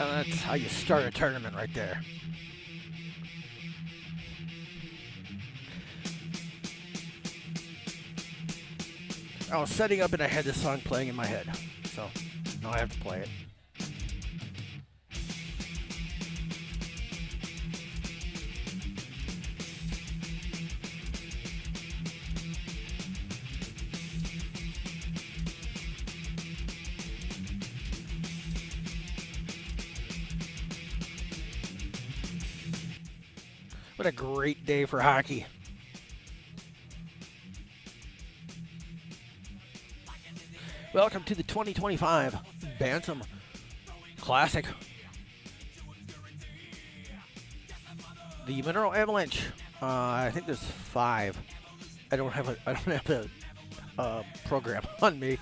And that's how you start a tournament right there. I was setting up and I had this song playing in my head. So now I have to play it. What a great day for hockey. Welcome to the 2025 Bantam Classic. The Mineral Avalanche. I think there's 5. I don't have a program on me,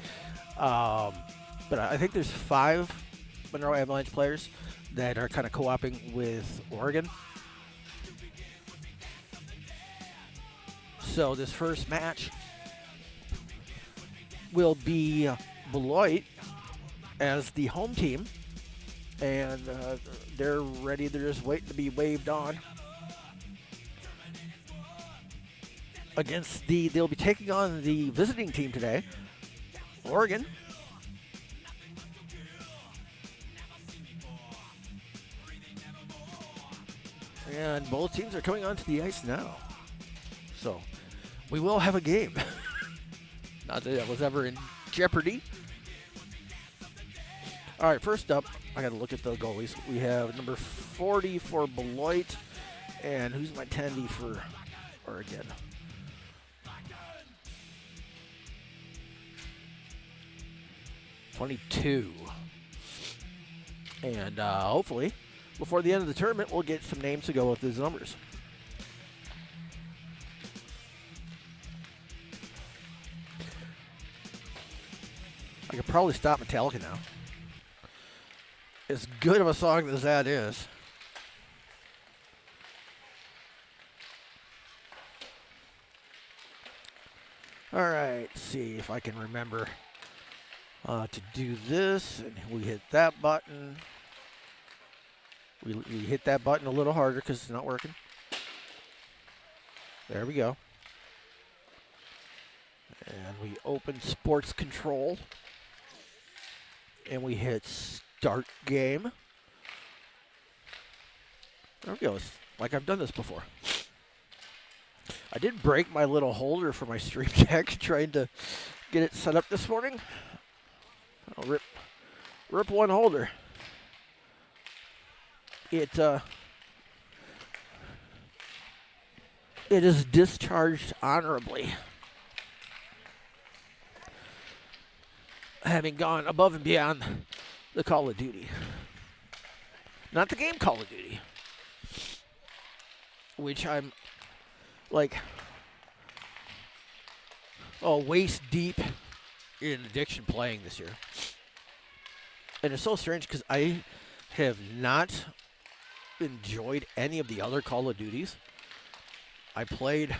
but I think there's 5 Mineral Avalanche players that are kind of co-oping with Oregon. So this first match will be Beloit as the home team, and they're ready. They're just waiting to be waved on. They'll be taking on the visiting team today, Oregon. And both teams are coming onto the ice now. So we will have a game. Not that that was ever in jeopardy. All right, first up, I got to look at the goalies. We have number 40 for Beloit, and who's my 10D for Oregon? '22. And hopefully, before the end of the tournament, we'll get some names to go with these numbers. I could probably stop Metallica now. As good of a song as that is. All right, see if I can remember to do this. And we hit that button. We hit that button a little harder because it's not working. There we go. And we open sports control. And we hit start game. There we go. It's like I've done this before. I did break my little holder for my stream deck trying to get it set up this morning. I'll rip one holder. It is discharged honorably, having gone above and beyond the Call of Duty. Not the game Call of Duty, which I'm like, waist deep in addiction playing this year. And it's so strange because I have not enjoyed any of the other Call of Duties. I played,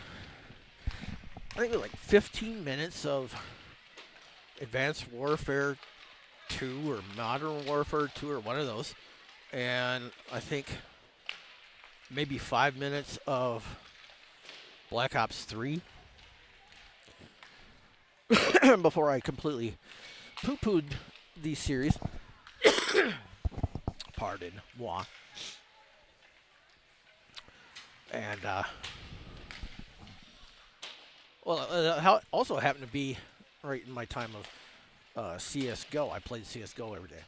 I think it was like 15 minutes of Advanced Warfare 2 or Modern Warfare 2 or one of those. And I think maybe 5 minutes of Black Ops 3 before I completely poo-pooed the series. Pardon moi. And, also happened to be right in my time of CSGO. I played CSGO every day.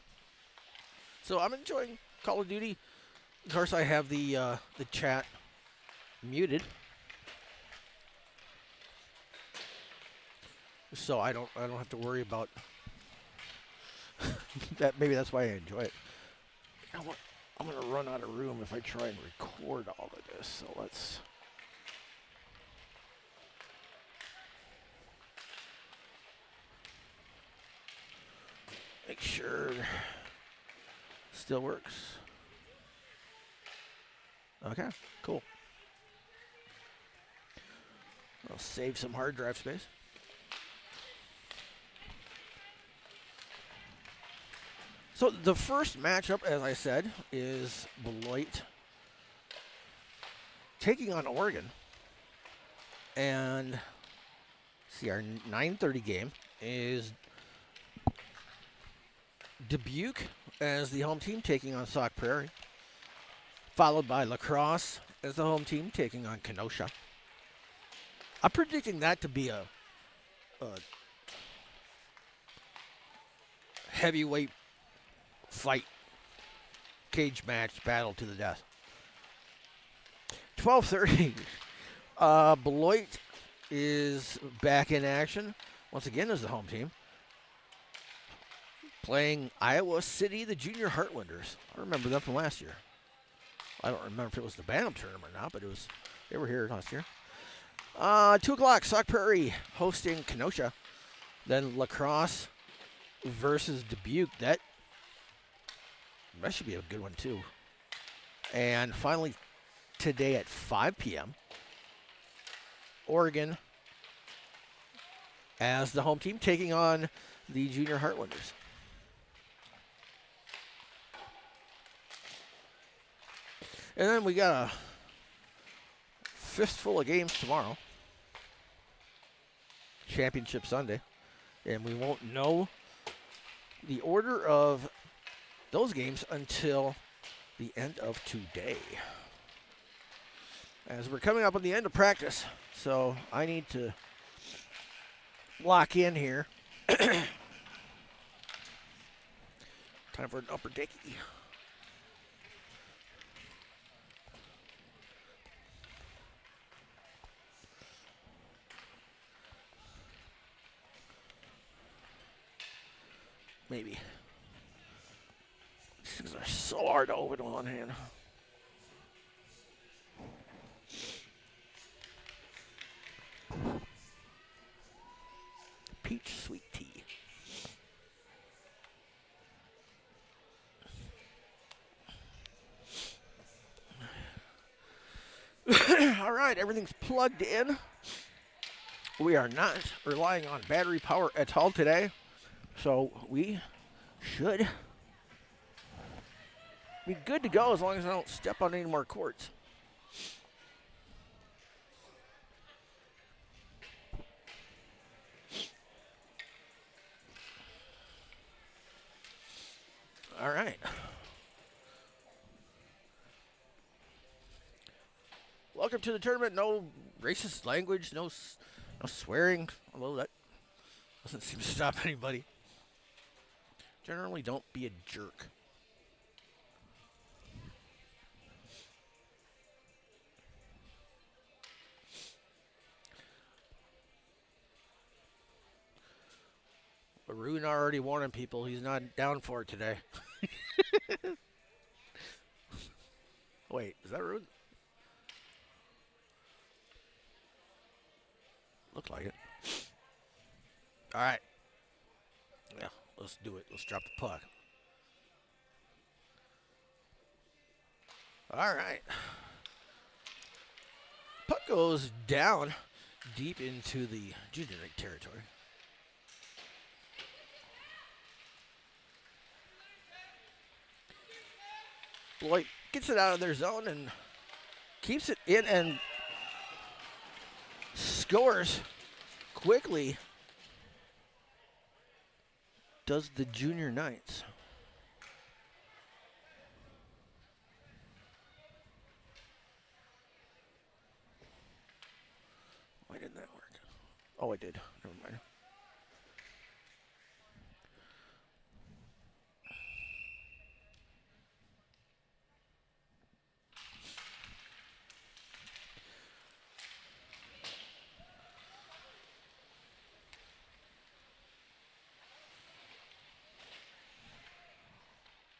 So I'm enjoying Call of Duty. Of course, I have the chat muted, so I don't have to worry about that. Maybe that's why I enjoy it. You know what? I'm gonna run out of room if I try and record all of this. So let's. Make sure still works. Okay, cool. I'll save some hard drive space. So the first matchup, as I said, is Beloit taking on Oregon. And see, our 9:30 game is Dubuque as the home team taking on Sauk Prairie, followed by La Crosse as the home team taking on Kenosha. I'm predicting that to be a heavyweight fight, cage match, battle to the death. 12:30. Beloit is back in action once again as the home team, playing Iowa City, the Junior Heartlanders. I remember them from last year. I don't remember if it was the Bantam tournament or not, but they were here last year. 2 o'clock, Sauk Prairie hosting Kenosha. Then La Crosse versus Dubuque. That should be a good one, too. And finally, today at 5 p.m., Oregon as the home team taking on the Junior Heartlanders. And then we got a fistful of games tomorrow. Championship Sunday. And we won't know the order of those games until the end of today. As we're coming up on the end of practice, so I need to lock in here. Time for an upper dicky. Maybe. These things are so hard to open with one hand. Peach sweet tea. All right, everything's plugged in. We are not relying on battery power at all today, so we should be good to go as long as I don't step on any more cords. All right. Welcome to the tournament. No racist language, no swearing, although that doesn't seem to stop anybody. Generally, don't be a jerk. Arun already warning people he's not down for it today. Wait, is that Arun? Looked like it. All right. Yeah, let's do it. Let's drop the puck. All right. Puck goes down deep into the junior league territory. Beloit gets it out of their zone and keeps it in and scores quickly. Does the Junior Knights. Why didn't that work? Oh, it did. Never mind.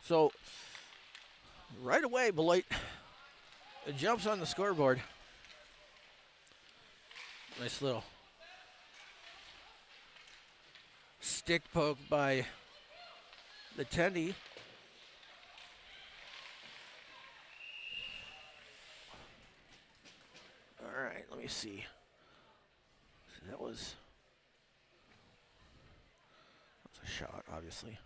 So, right away, Beloit jumps on the scoreboard. Nice little stick poke by the Tendy. All right, let me see. That was a shot, obviously.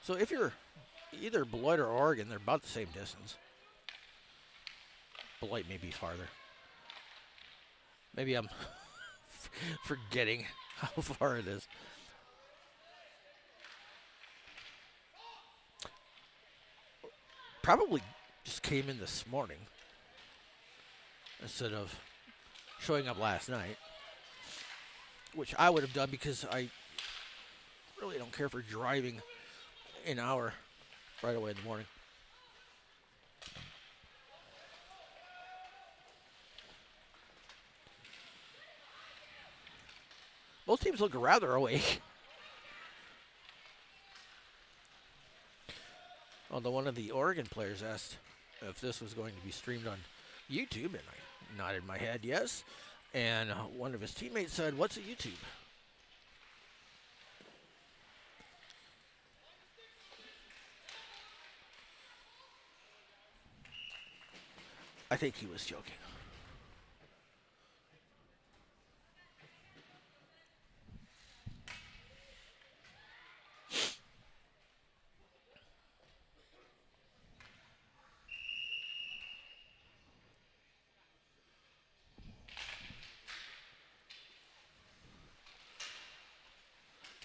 So if you're either Beloit or Oregon, they're about the same distance. Beloit may be farther. Maybe I'm forgetting how far it is. Probably just came in this morning instead of showing up last night, which I would have done because I really don't care for driving an hour right away in the morning. Both teams look rather awake. Although one of the Oregon players asked if this was going to be streamed on YouTube, and I nodded my head yes. And one of his teammates said, "What's a YouTube?" I think he was joking.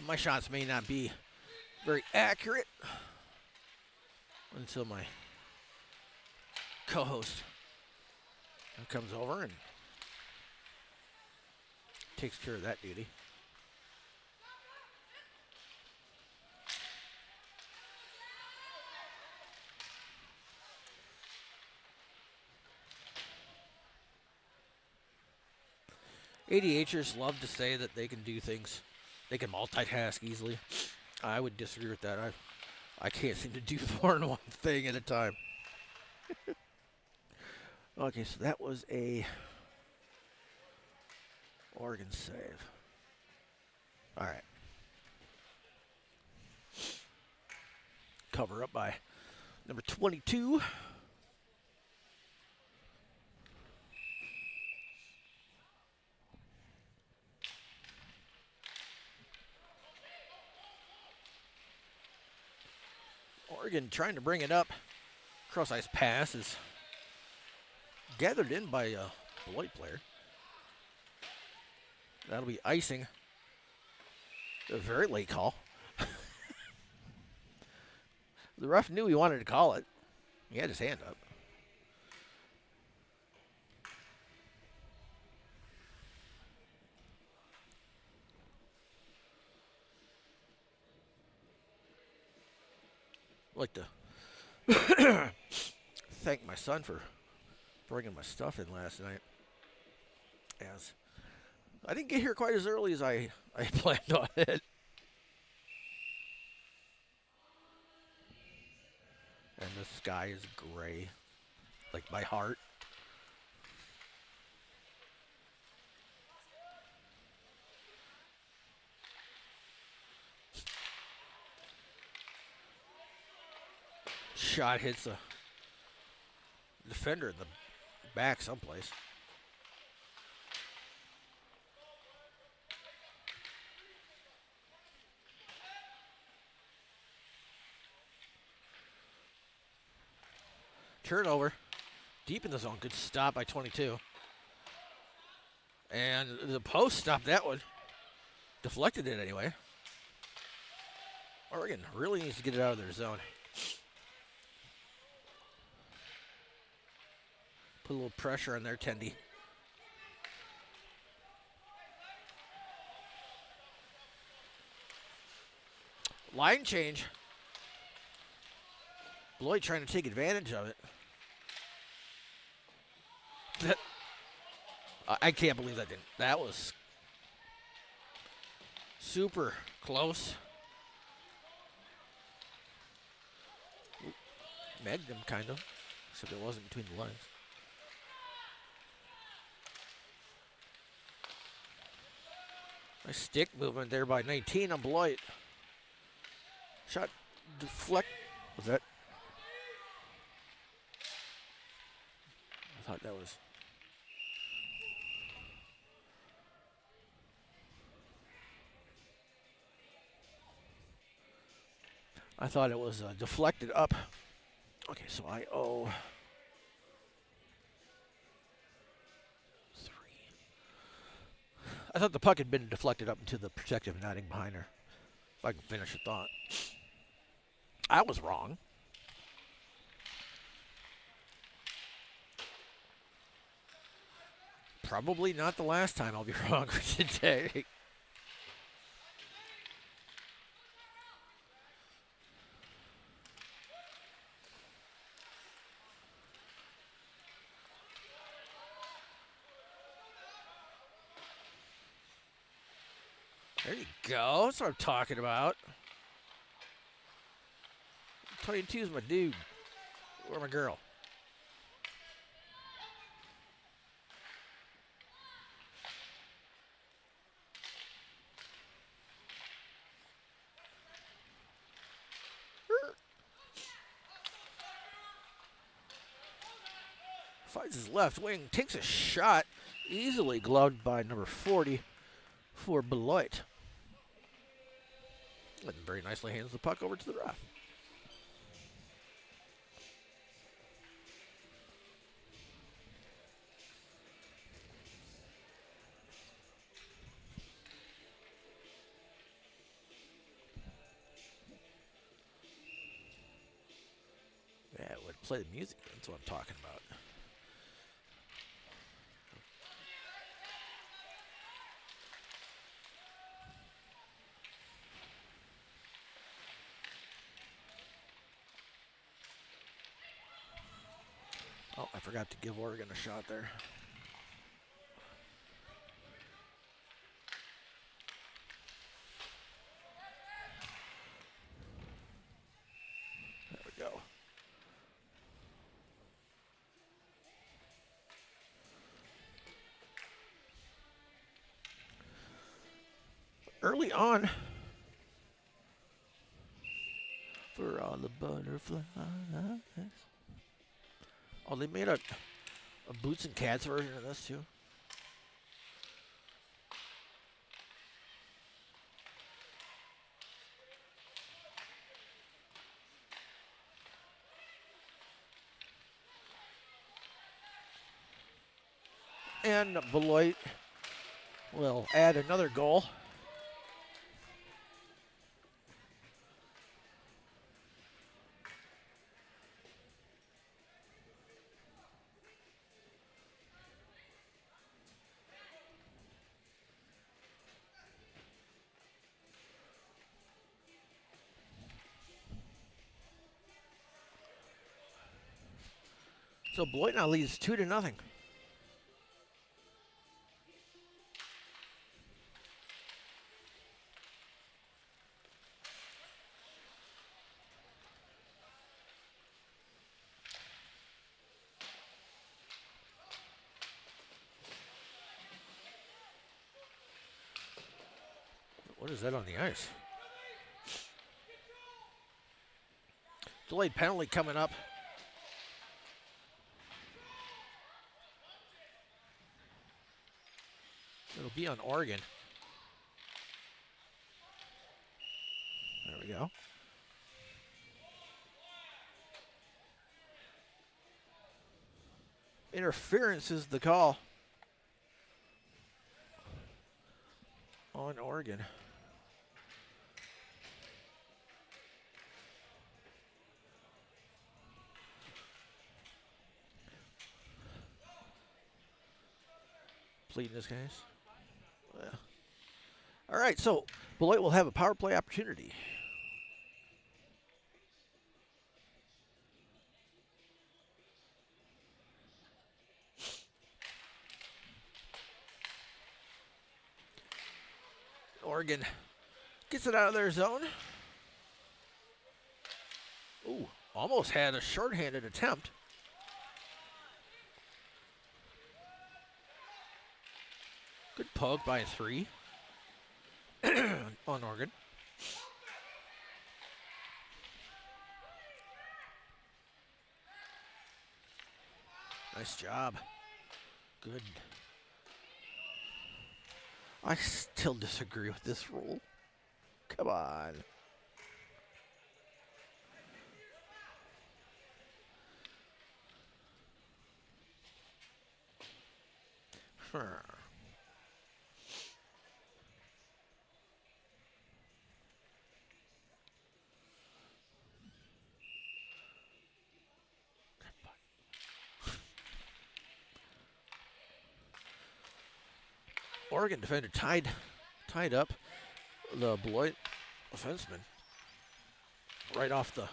My shots may not be very accurate until my co-host comes over and takes care of that duty. ADHers love to say that they can do things. They can multitask easily. I would disagree with that. I can't seem to do more than one thing at a time. Okay, so that was a Oregon save. All right. Cover up by number 22. Oregon trying to bring it up. Cross-ice pass is gathered in by a Beloit player. That'll be icing. A very late call. The ref knew he wanted to call it. He had his hand up. I'd like to thank my son for bringing my stuff in last night. As I didn't get here quite as early as I planned on it. And the sky is gray, like my heart. Shot hits a defender in the back someplace. Turnover. Deep in the zone. Good stop by 22. And the post stopped that one. Deflected it anyway. Oregon really needs to get it out of their zone. Put a little pressure on their tendy. Line change. Beloit trying to take advantage of it. I can't believe that didn't. That was super close. Megged him, kind of. Except it wasn't between the lines. Nice stick movement there by 19 on Beloit. Shot deflect. Was that? I thought that was. I thought it was deflected up. Okay, so I owe 3. I thought the puck had been deflected up into the protective netting behind her. If I can finish a thought. I was wrong. Probably not the last time I'll be wrong today. There you go. That's what I'm talking about. 22 is my dude. Or my girl. Finds his left wing, takes a shot, easily gloved by number 40 for Beloit. And very nicely hands the puck over to the ref. Yeah, it would play the music. That's what I'm talking about. Oh, I forgot to give Oregon a shot there. There we go. Early on, for all the butterflies. Oh, they made a Boots and Cats version of this too. And Beloit will add another goal. So Beloit now leads 2-0. What is that on the ice? Delayed penalty coming up. It'll be on Oregon. There we go. Interference is the call on Oregon. Pleading this case. Yeah. All right, so Beloit will have a power play opportunity. Oregon gets it out of their zone. Ooh, almost had a shorthanded attempt. Good poke by 3 on Oregon. Nice job. Good. I still disagree with this rule. Come on. Oregon defender tied up the Beloit defenseman right off the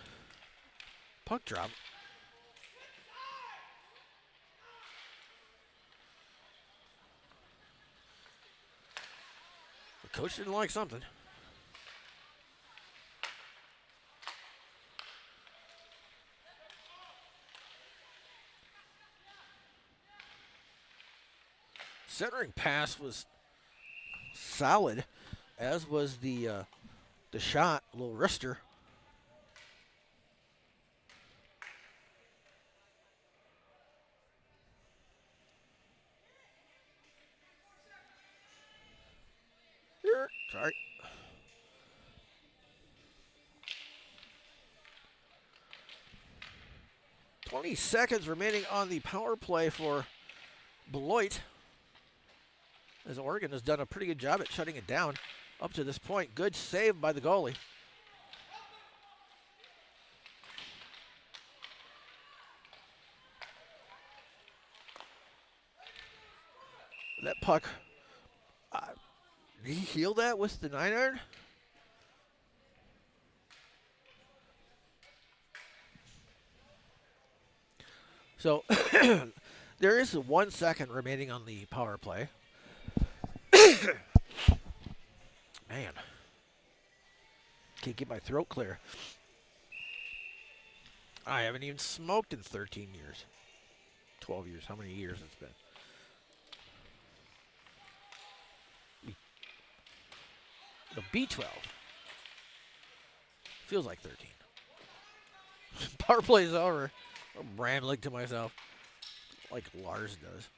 puck drop. The coach didn't like something. Centering pass was solid, as was the shot, a little wrister. Sorry. "20 seconds remaining on the power play for Beloit, as Oregon has done a pretty good job at shutting it down up to this point. Good save by the goalie. That puck, did he heal that with the 9-iron? So there is 1 second remaining on the power play. Man, can't get my throat clear. I haven't even smoked in 13 years. 12 years, how many years it's been. The B12 feels like 13. Power play's over. I'm rambling to myself like Lars does.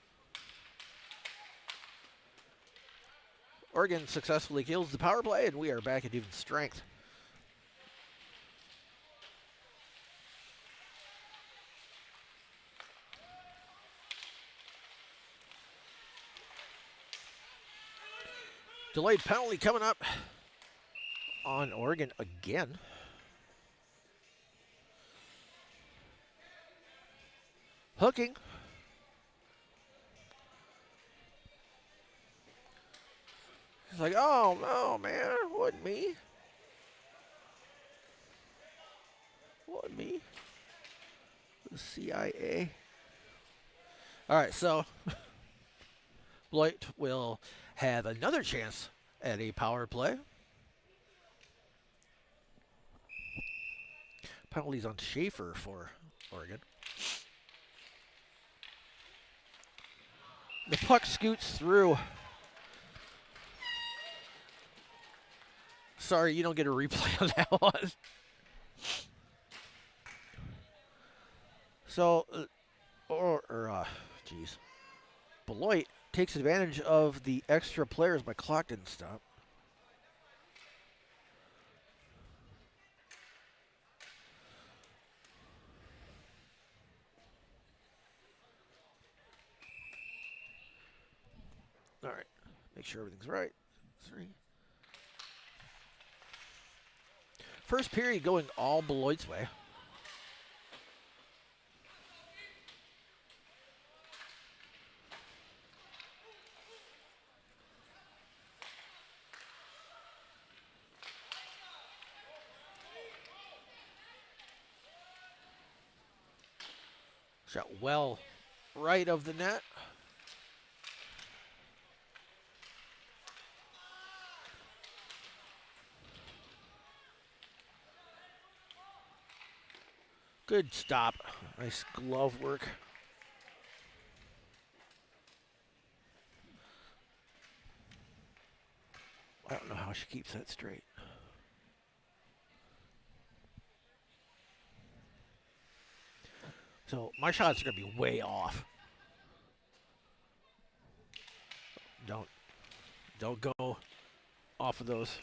Oregon successfully kills the power play, and we are back at even strength. Delayed penalty coming up on Oregon again. Hooking. It's like, oh, no, man, wasn't me. Wasn't me. The CIA. All right, so Beloit will have another chance at a power play. Penalties on Schaefer for Oregon. The puck scoots through. Sorry, you don't get a replay on that one. So, Beloit takes advantage of the extra players. My clock didn't stop. All right, make sure everything's right. 3. First period going all Beloit's way. Shot well right of the net. Good stop. Nice glove work. I don't know how she keeps that straight. So my shots are going to be way off. Don't go off of those.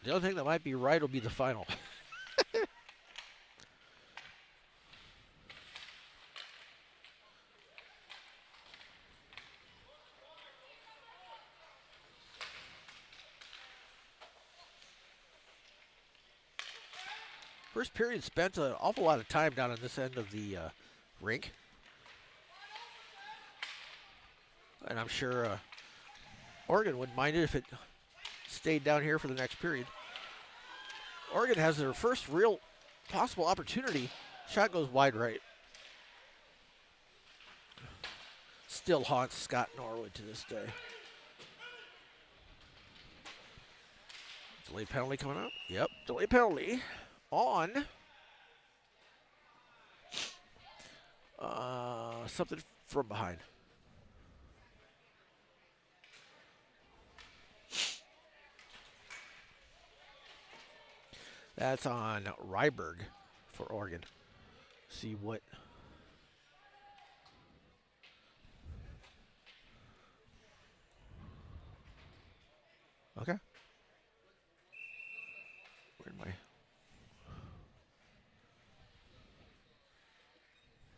The only thing that might be right will be the final. First period spent an awful lot of time down on this end of the rink. And I'm sure Oregon wouldn't mind it if it stayed down here for the next period. Oregon has their first real possible opportunity. Shot goes wide right. Still haunts Scott Norwood to this day. Delay penalty coming up. Yep, delay penalty on something from behind. That's on Ryberg for Oregon. See what. Okay. Where am I?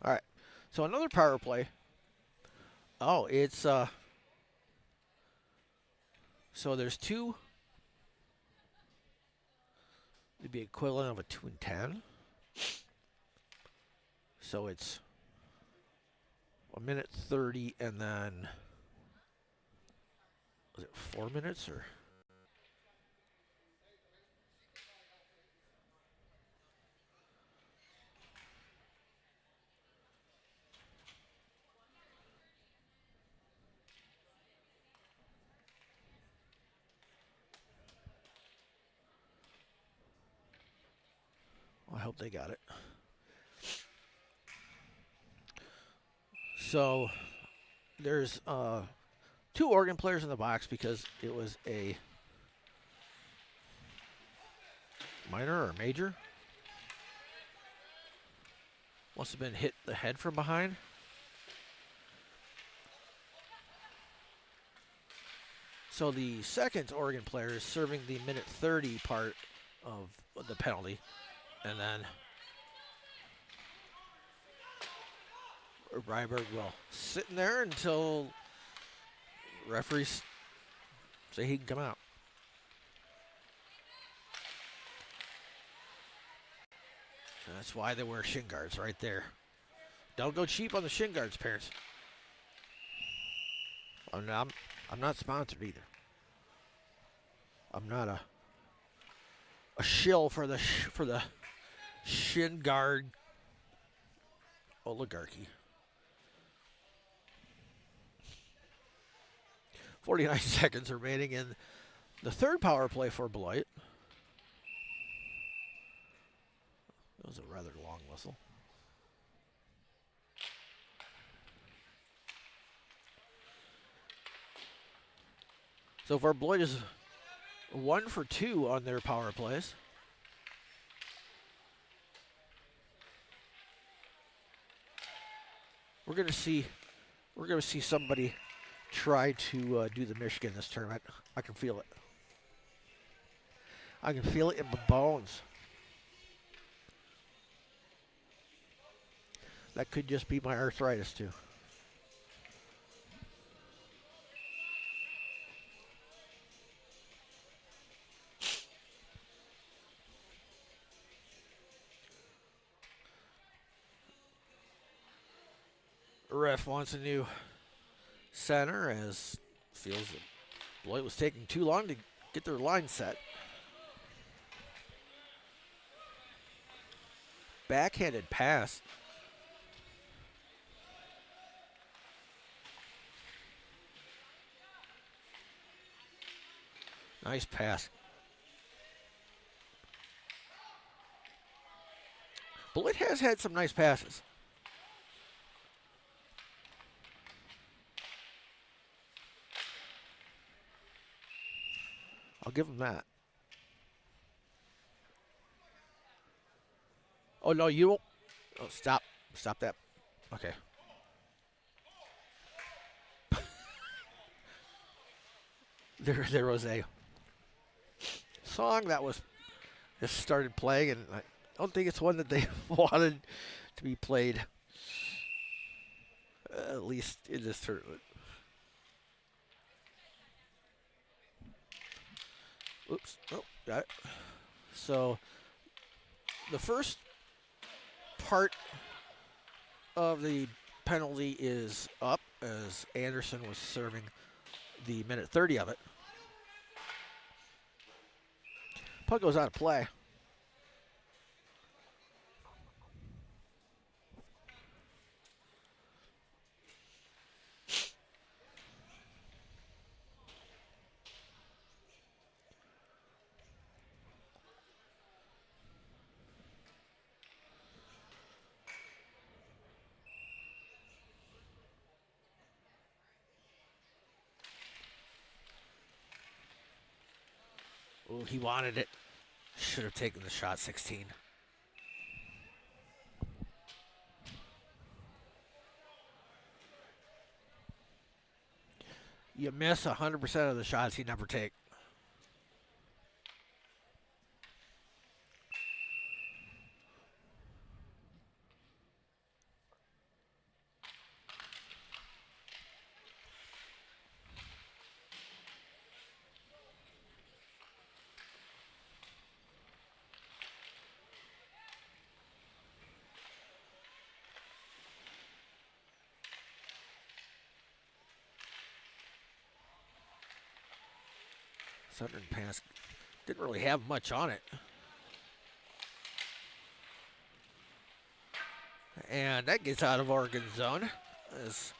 All right. So another power play. Oh, it's so there's two. It'd be equivalent of a 2 and 10. So it's 1 minute 30, and then was it 4 minutes or? I hope they got it. So there's 2 Oregon players in the box because it was a minor or major. Must have been hit the head from behind. So the second Oregon player is serving the minute 30 part of the penalty. And then Ryberg will sit in there until referees say he can come out. So that's why they wear shin guards right there. Don't go cheap on the shin guards, parents. I'm not sponsored either. I'm not a shill for the shin guard oligarchy. 49 seconds remaining in the third power play for Beloit. That was a rather long whistle. So far, Beloit is 1 for 2 on their power plays. We're gonna see somebody try to do the Michigan this tournament. I can feel it. I can feel it in my bones. That could just be my arthritis too. The ref wants a new center as feels that Beloit was taking too long to get their line set. Backhanded pass. Nice pass. Beloit has had some nice passes. I'll give him that. Oh, no, you won't. Oh, stop. Stop that. Okay. There was a song that was just started playing, and I don't think it's one that they wanted to be played, at least in this tournament. Oops. Oh, got it. So the first part of the penalty is up as Anderson was serving the minute 30 of it. Puck goes out of play. Oh, he wanted it. Should have taken the shot, 16. You miss 100% of the shots you never take. Southern pass didn't really have much on it. And that gets out of Oregon's zone. As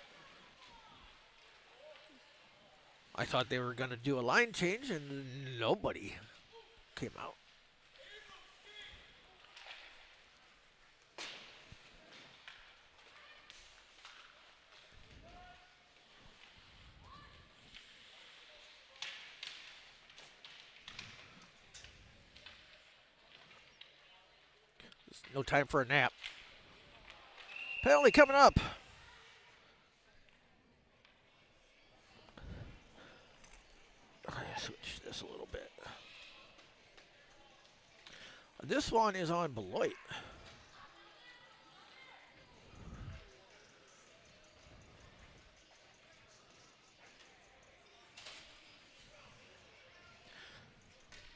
I thought they were going to do a line change, and nobody came out. There's no time for a nap. Penalty coming up. Switch this a little bit. This one is on Beloit.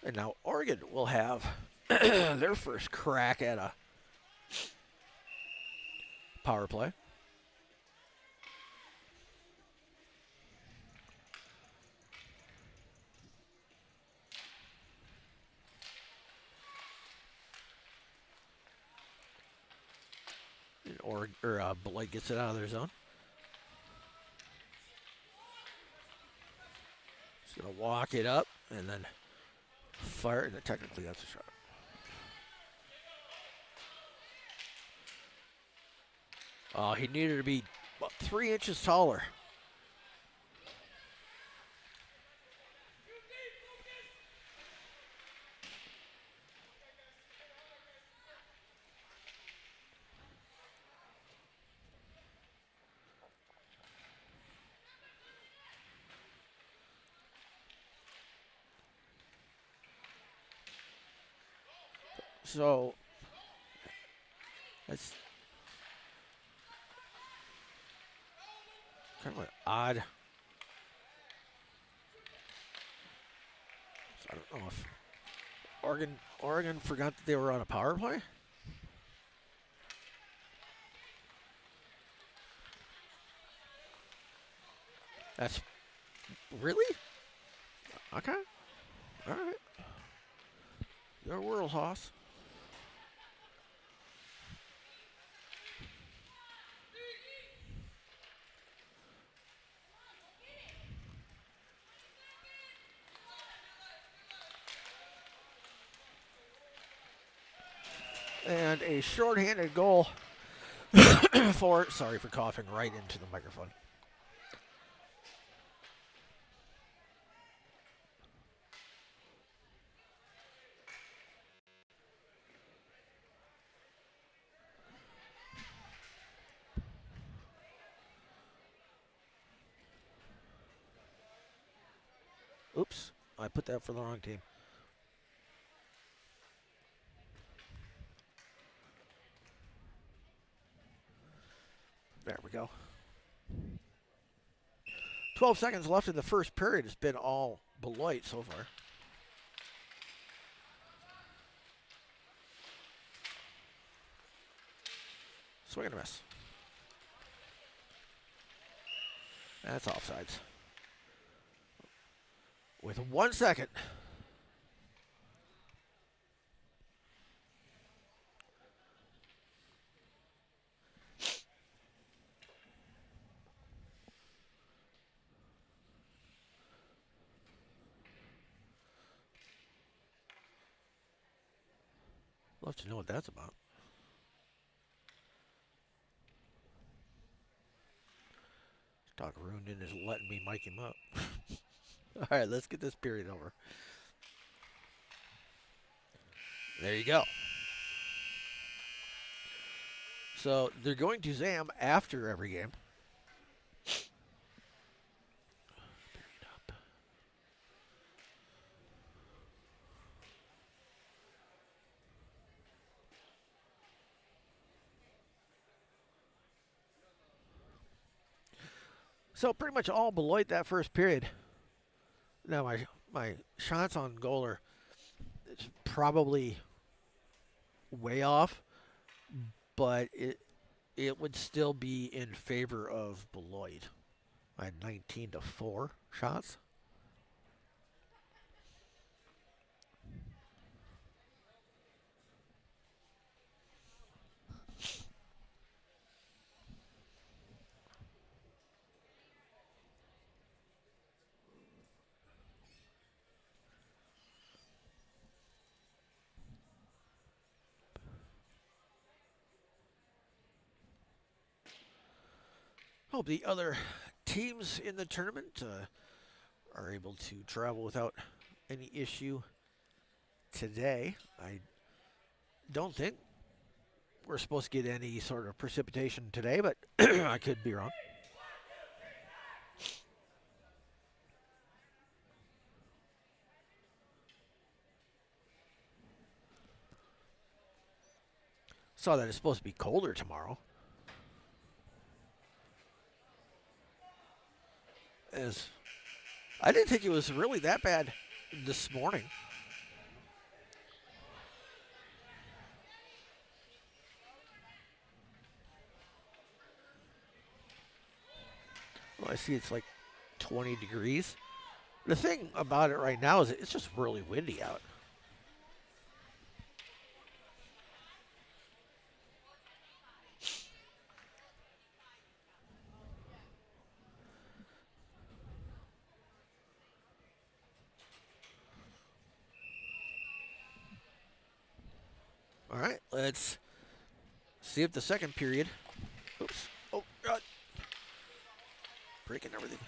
And now Oregon will have their first crack at a power play. Beloit gets it out of their zone. He's going to walk it up and then fire it. And technically, that's a shot. He needed to be about 3 inches taller. So that's kind of an odd. So I don't know if Oregon forgot that they were on a power play. That's really okay. All right, your world, Hoss. And a shorthanded goal sorry for coughing right into the microphone. Oops, I put that for the wrong team. There we go. 12 seconds left in the first period. It's been all Beloit so far. Swing and a miss. That's offsides. With 1 second. Love to know what that's about. Doc Rundin is letting me mic him up. All right, let's get this period over. There you go. So they're going to Zam after every game. Period up. So pretty much all Beloit that first period. Now my shots on goal are probably way off, but it would still be in favor of Beloit. I had 19-4 shots. Hope the other teams in the tournament are able to travel without any issue today. I don't think we're supposed to get any sort of precipitation today, but I could be wrong. Saw that it's supposed to be colder tomorrow. I didn't think it was really that bad this morning. Well, I see it's like 20 degrees. The thing about it right now is it's just really windy out. All right, let's see if the second period. Oops. Oh, God. Breaking everything.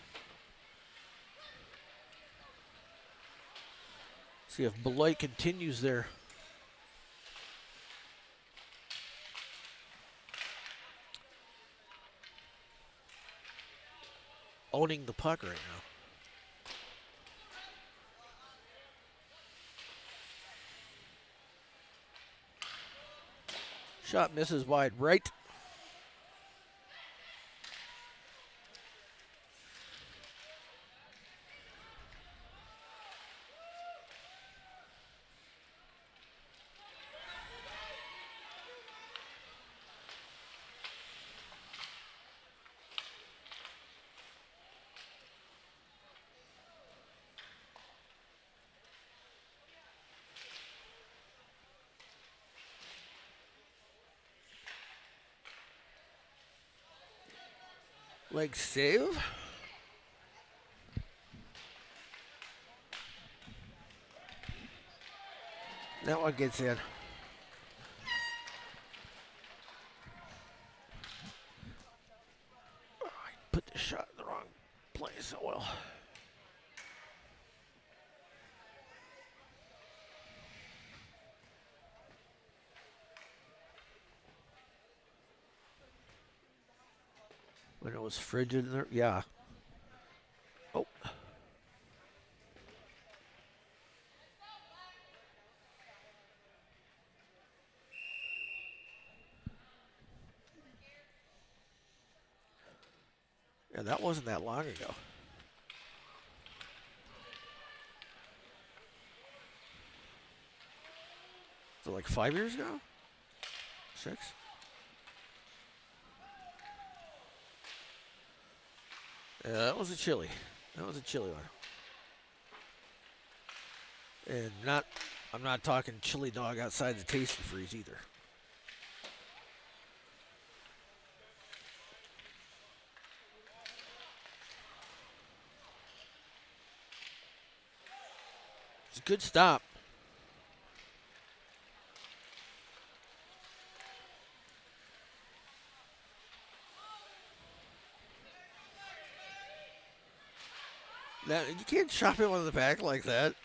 See if Beloit continues their owning the puck right now. Shot misses wide right. Leg save. That one gets in. Oh, I put the shot in the wrong place. Oh well. When it was frigid in there, yeah. Oh. Yeah, that wasn't that long ago. So like 5 years ago? 6? Yeah, that was a chili. That was a chili one. And I'm not talking chili dog outside the Tasty Freeze either. It's a good stop. That, you can't chop him on the back like that.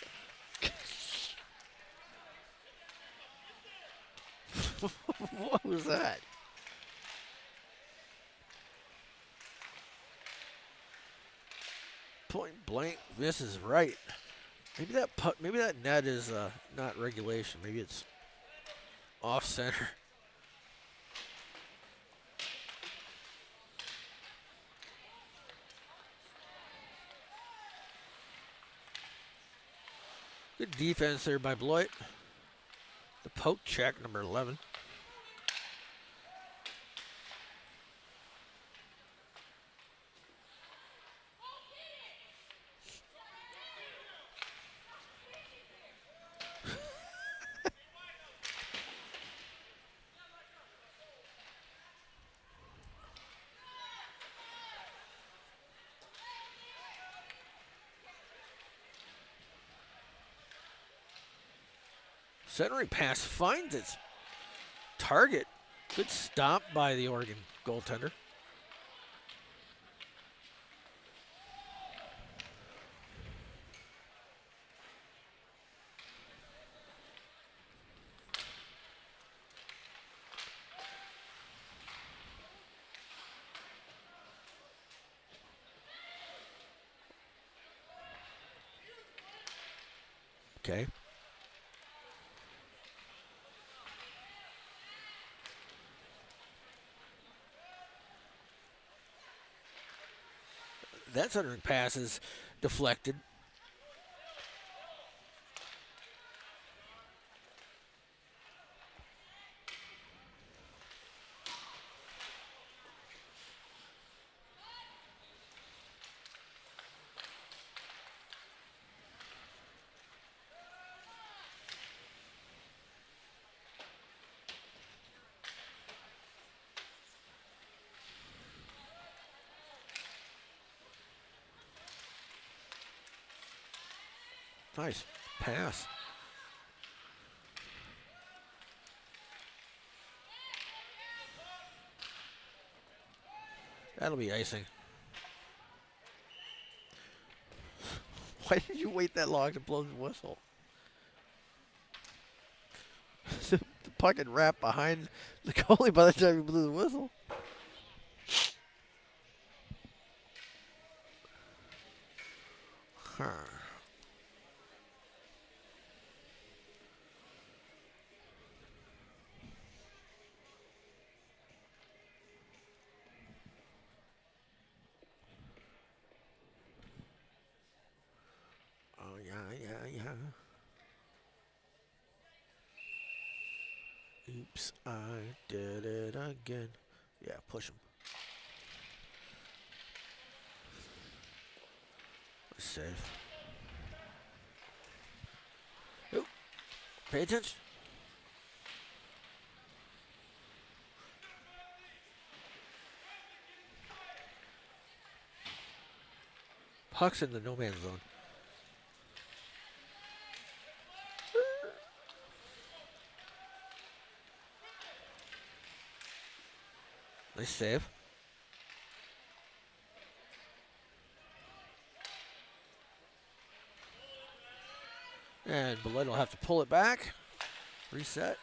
What was that? Point blank, this is right. Maybe that net is not regulation. Maybe it's off center. Good defense there by Beloit. The poke check, number 11. Centering pass finds its target. Good stop by the Oregon goaltender. Okay. That centering pass is deflected. Nice pass. That'll be icing. Why did you wait that long to blow the whistle? The puck had wrapped behind the goalie by the time he blew the whistle. Huh. Oh, yeah. Oops, I did it again. Yeah, push him. Save. Oop. Pay attention. Puck's in the no man's zone. Nice save. And Beloit will have to pull it back. Reset.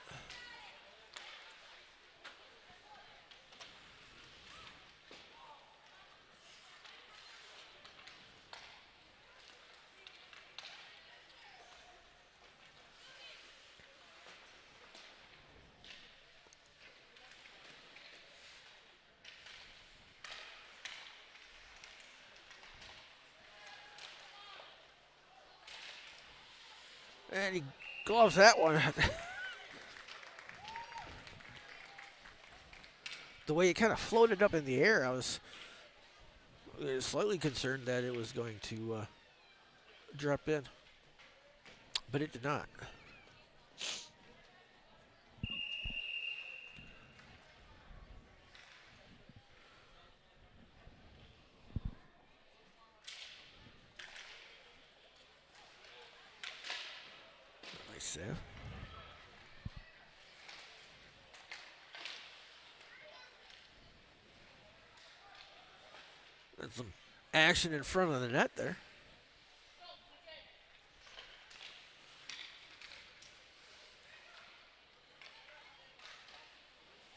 And he gloves that one. The way it kind of floated up in the air, I was slightly concerned that it was going to drop in. But it did not. Nice save. And some action in front of the net there.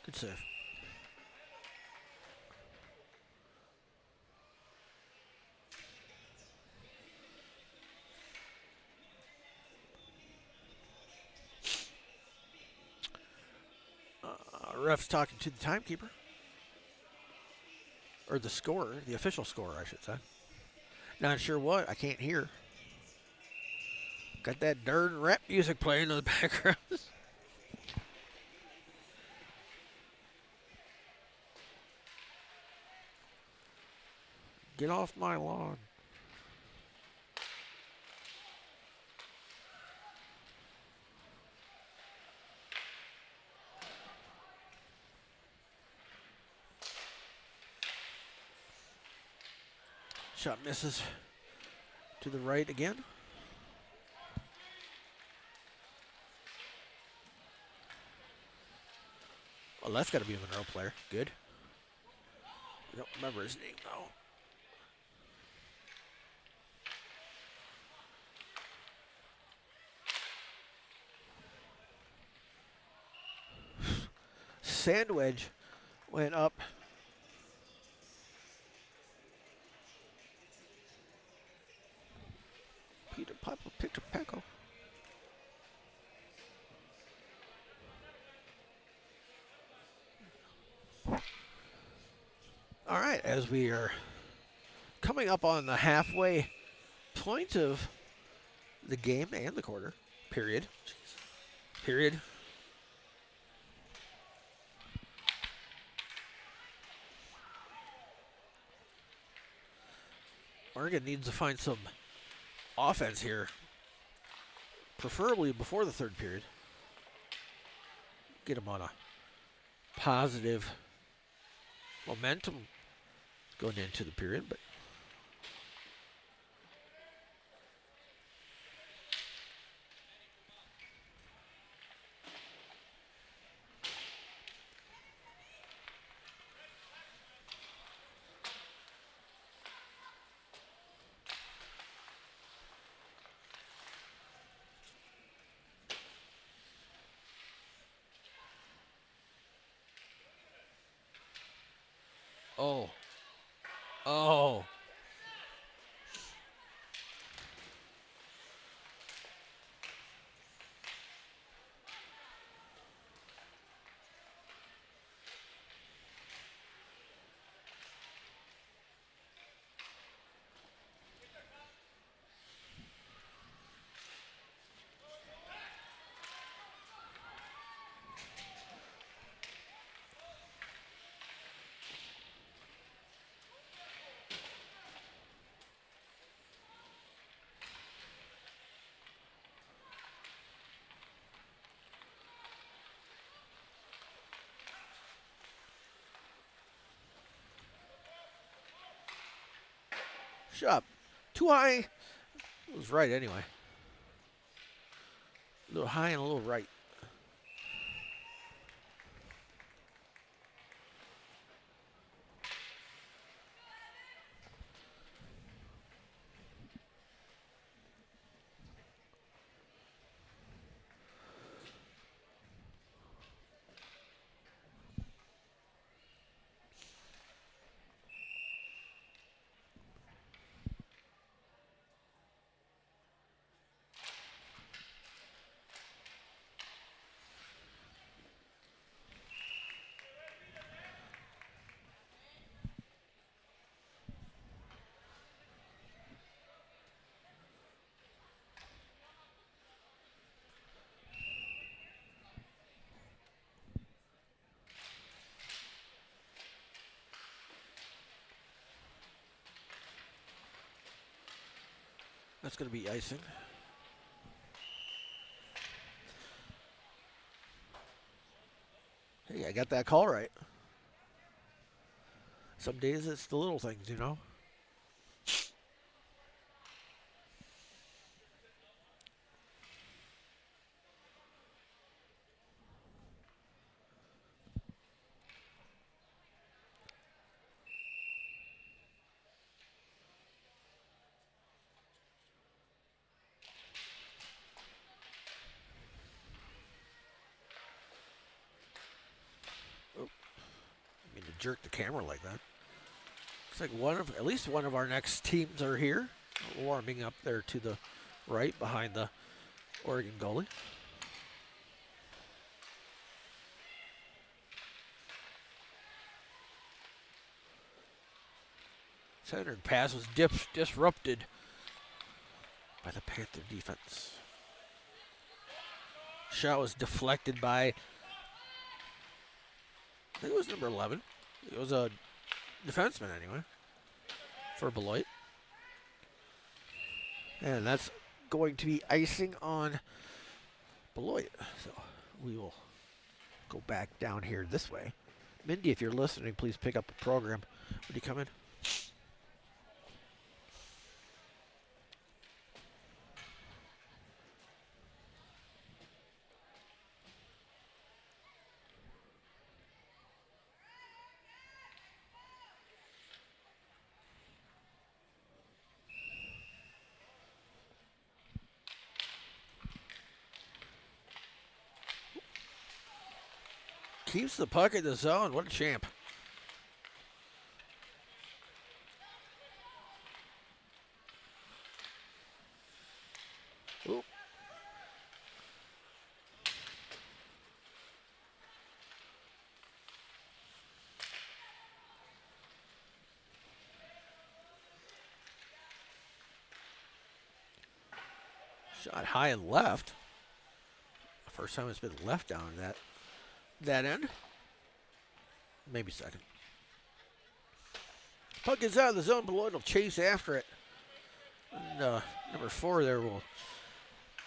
Good save. Ref's talking to the timekeeper. Or the scorer, the official scorer, I should say. Not sure what, I can't hear. Got that darn rap music playing in the background. Get off my lawn. Shot misses to the right again. Oh, that's got to be a Monroe player. Good. I don't remember his name, though. Sandwich went up. Peter Piper picked a peckle. All right, as we are coming up on the halfway point of the game and the quarter. Period. Period. Oregon needs to find some offense here, preferably before the third period. Get them on a positive momentum going into the period, but oh. Shot too high. It was right anyway. A little high and a little right. That's going to be icing. Hey, I got that call right. Some days it's the little things, you know. Oh, I mean to jerk the camera like that. Looks like at least one of our next teams are here, warming up there to the right behind the Oregon goalie. Centered pass was disrupted by the Panther defense. Shot was deflected by, I think it was number 11. It was a defenseman anyway for Beloit. And that's going to be icing on Beloit. So we will go back down here this way. Mindy, if you're listening, please pick up the program. Would you come in? Keeps the puck in the zone. What a champ. Ooh. Shot high and left. First time it's been left down that end. Maybe second. Puck is out of the zone. Beloit will chase after it. And, number 4 there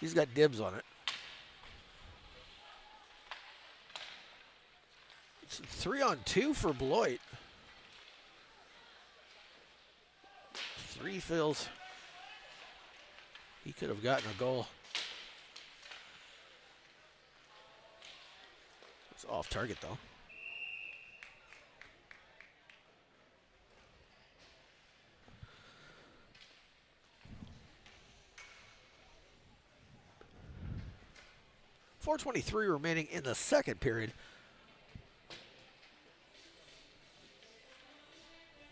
he's got dibs on it. It's 3-on-2 for Beloit. 3 fills. He could have gotten a goal. It's off target though. .423 remaining in the second period.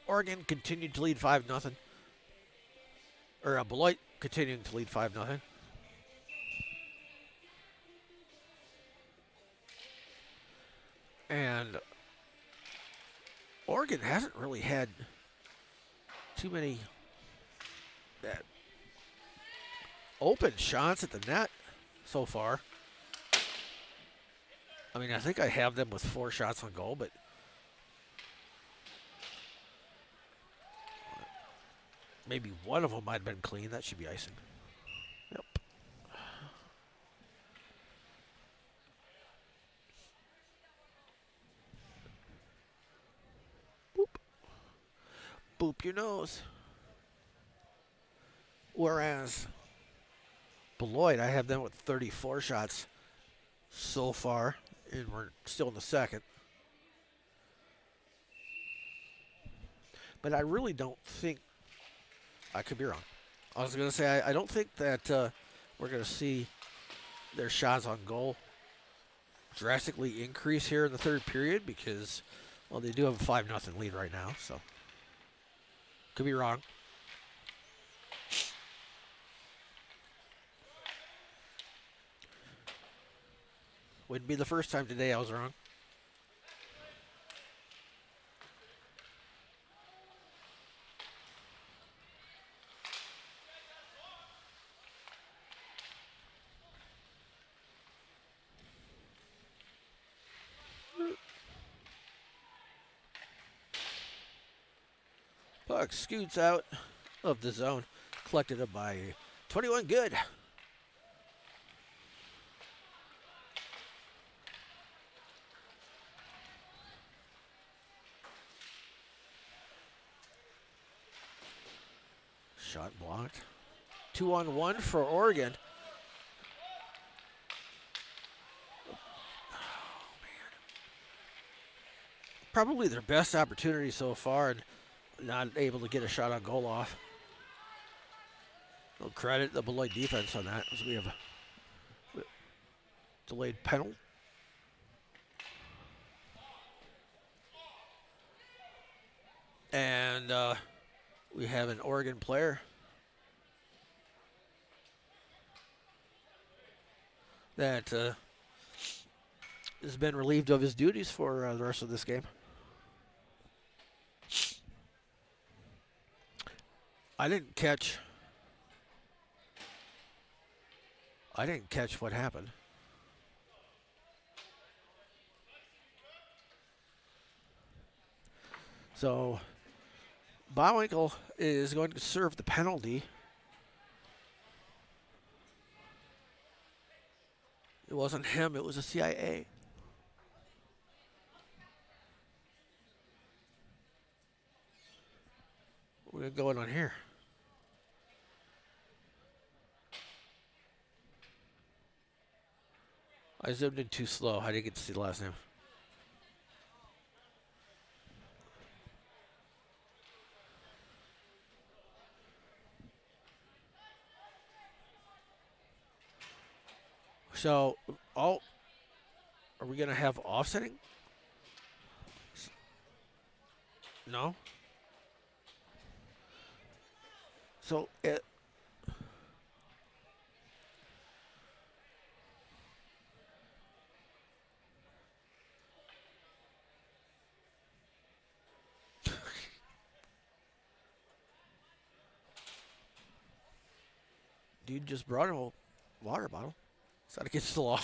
Oregon continued to lead 5-0. Or Beloit continuing to lead 5-0. And Oregon hasn't really had too many open shots at the net so far. I mean, I think I have them with 4 shots on goal, but maybe one of them might have been clean. That should be icing. Yep. Boop. Boop your nose. Whereas Beloit, I have them with 34 shots so far, and we're still in the second. But I really don't think, I could be wrong. I was going to say, I don't think that we're going to see their shots on goal drastically increase here in the third period because, well, they do have a 5-0 lead right now, so could be wrong. Wouldn't be the first time today I was wrong. Puck scoots out of the zone, collected up by 21 good. Shot blocked. 2-on-1 for Oregon. Probably their best opportunity so far, and not able to get a shot on goal off. No credit the Beloit defense on that, as we have a delayed penalty. And we have an Oregon player that has been relieved of his duties for the rest of this game. I didn't catch what happened. So Bowwinkle is going to serve the penalty. It wasn't him, it was a CIA. What's going on here? I zoomed in too slow. I didn't get to see the last name. So, are we going to have offsetting? No. So, dude just brought a water bottle. Is that against the law?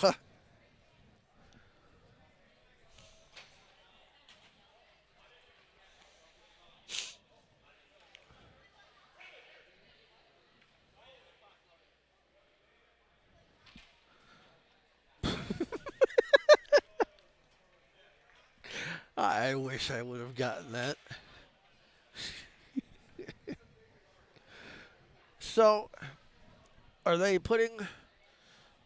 I wish I would have gotten that. So, are they putting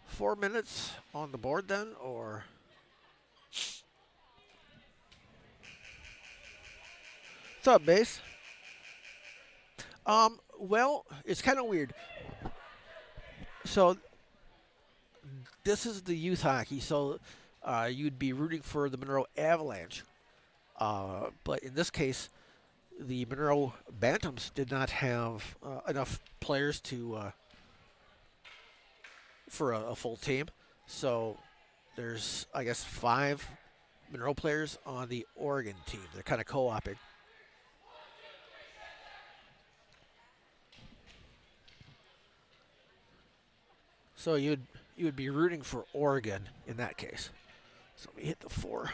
4 minutes on the board then, or? What's up, Base? Well, it's kind of weird. So, this is the youth hockey, so you'd be rooting for the Monroe Avalanche. But in this case, the Monroe Bantams did not have enough players for a full team. So there's, I guess, 5 Monroe players on the Oregon team. They're kind of co-oping. So you would be rooting for Oregon in that case. So we hit the 4.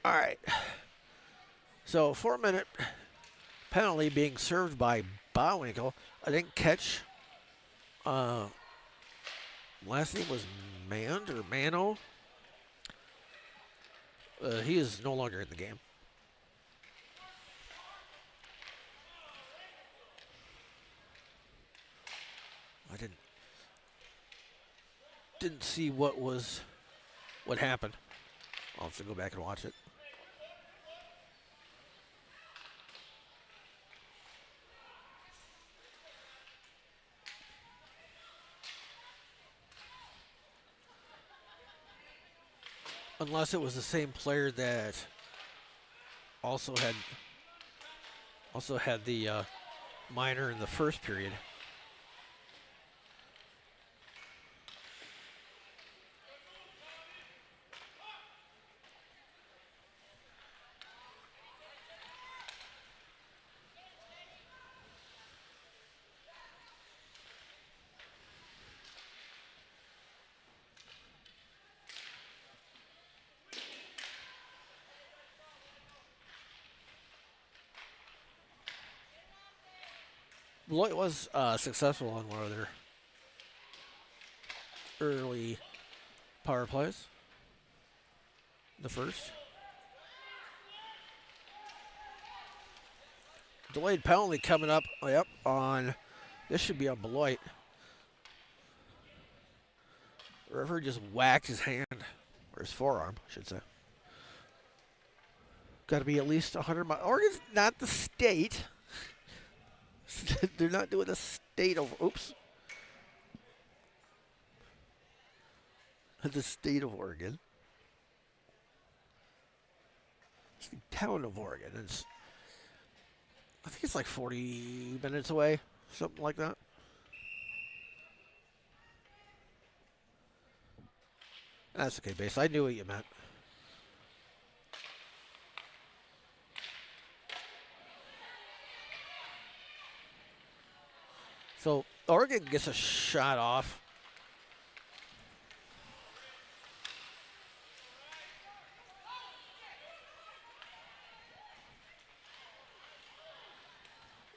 All right. So 4-minute penalty being served by Bowwinkle. I didn't catch. Last name was Mand or Mano. He is no longer in the game. I didn't see what happened. I'll have to go back and watch it. Unless it was the same player that also had the minor in the first period. Beloit was successful on one of their early power plays. The first. Delayed penalty coming up. Oh, yep, on. This should be on Beloit. The referee just whacked his hand, or his forearm, I should say. Got to be at least 100 miles. Oregon's not the state. They're not doing the state of. Oops. The state of Oregon. It's the town of Oregon. I think it's like 40 minutes away, something like that. That's okay, base. I knew what you meant. So Oregon gets a shot off.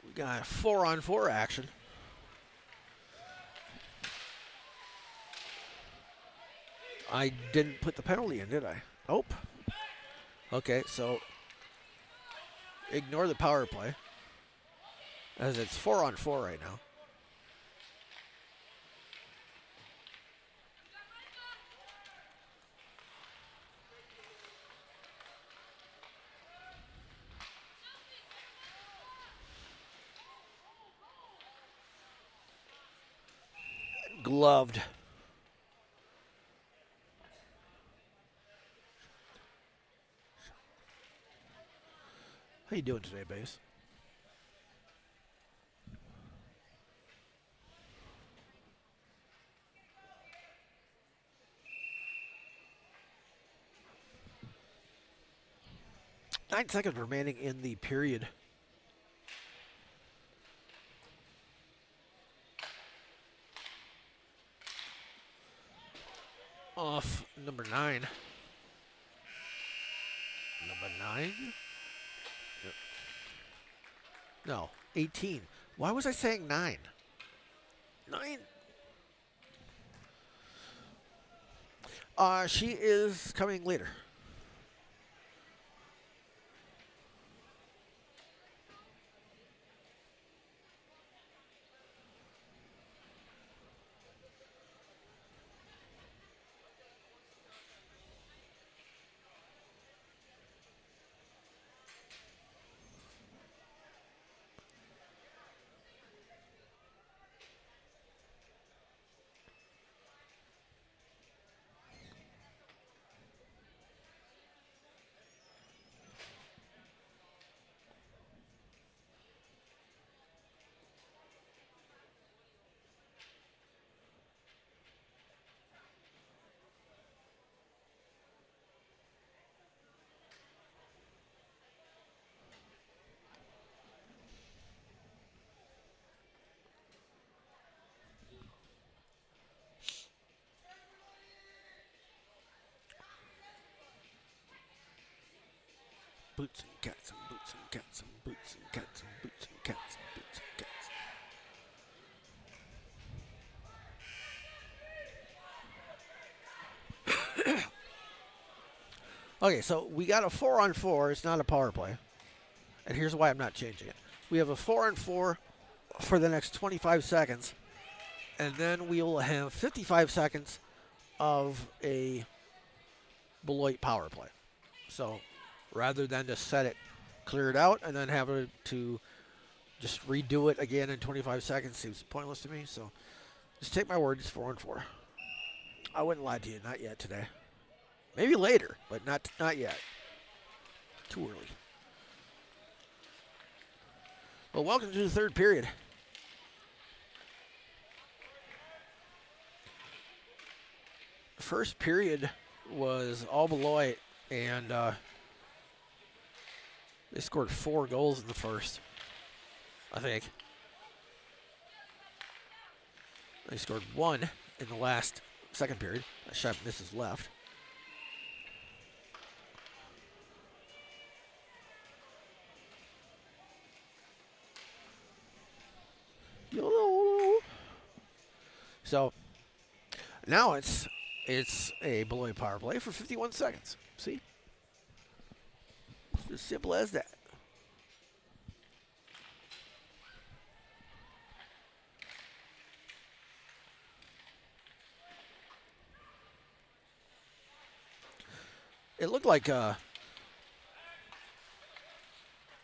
We got 4-on-4 action. I didn't put the penalty in, did I? Nope. Okay, so ignore the power play, as it's 4-on-4 right now. Gloved. How you doing today, base? Nine seconds remaining in the period. Off number 9. Number 9? No, 18. Why was I saying 9? 9. She is coming later. Boots and cats and boots and cats and boots and cats and boots and cats and boots and cats. Okay, so we got a 4-on-4. It's not a power play. And here's why I'm not changing it. We have a 4-on-4 for the next 25 seconds. And then we will have 55 seconds of a Beloit power play. So rather than just set it cleared out and then have it to just redo it again in 25 seconds seems pointless to me. So just take my word, it's 4-on-4. I wouldn't lie to you, not yet today. Maybe later, but not yet. Too early. Well, welcome to the third period. First period was all Beloit, and they scored 4 goals in the first, I think. They scored 1 in the last second period. That shot misses left. So now it's a Beloit power play for 51 seconds. See? It's as simple as that. It looked like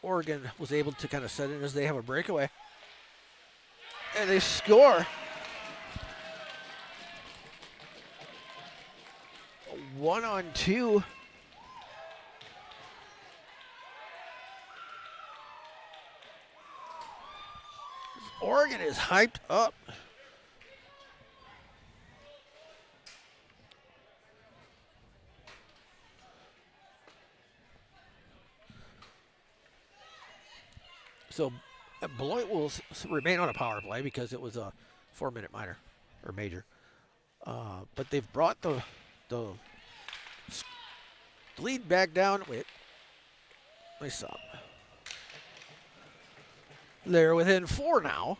Oregon was able to kind of set in as they have a breakaway. And they score. 1-on-2. Oregon is hyped up. So Beloit will remain on a power play because it was a 4-minute minor or major. But they've brought the lead back down. Wait, nice stop. They're within 4 now.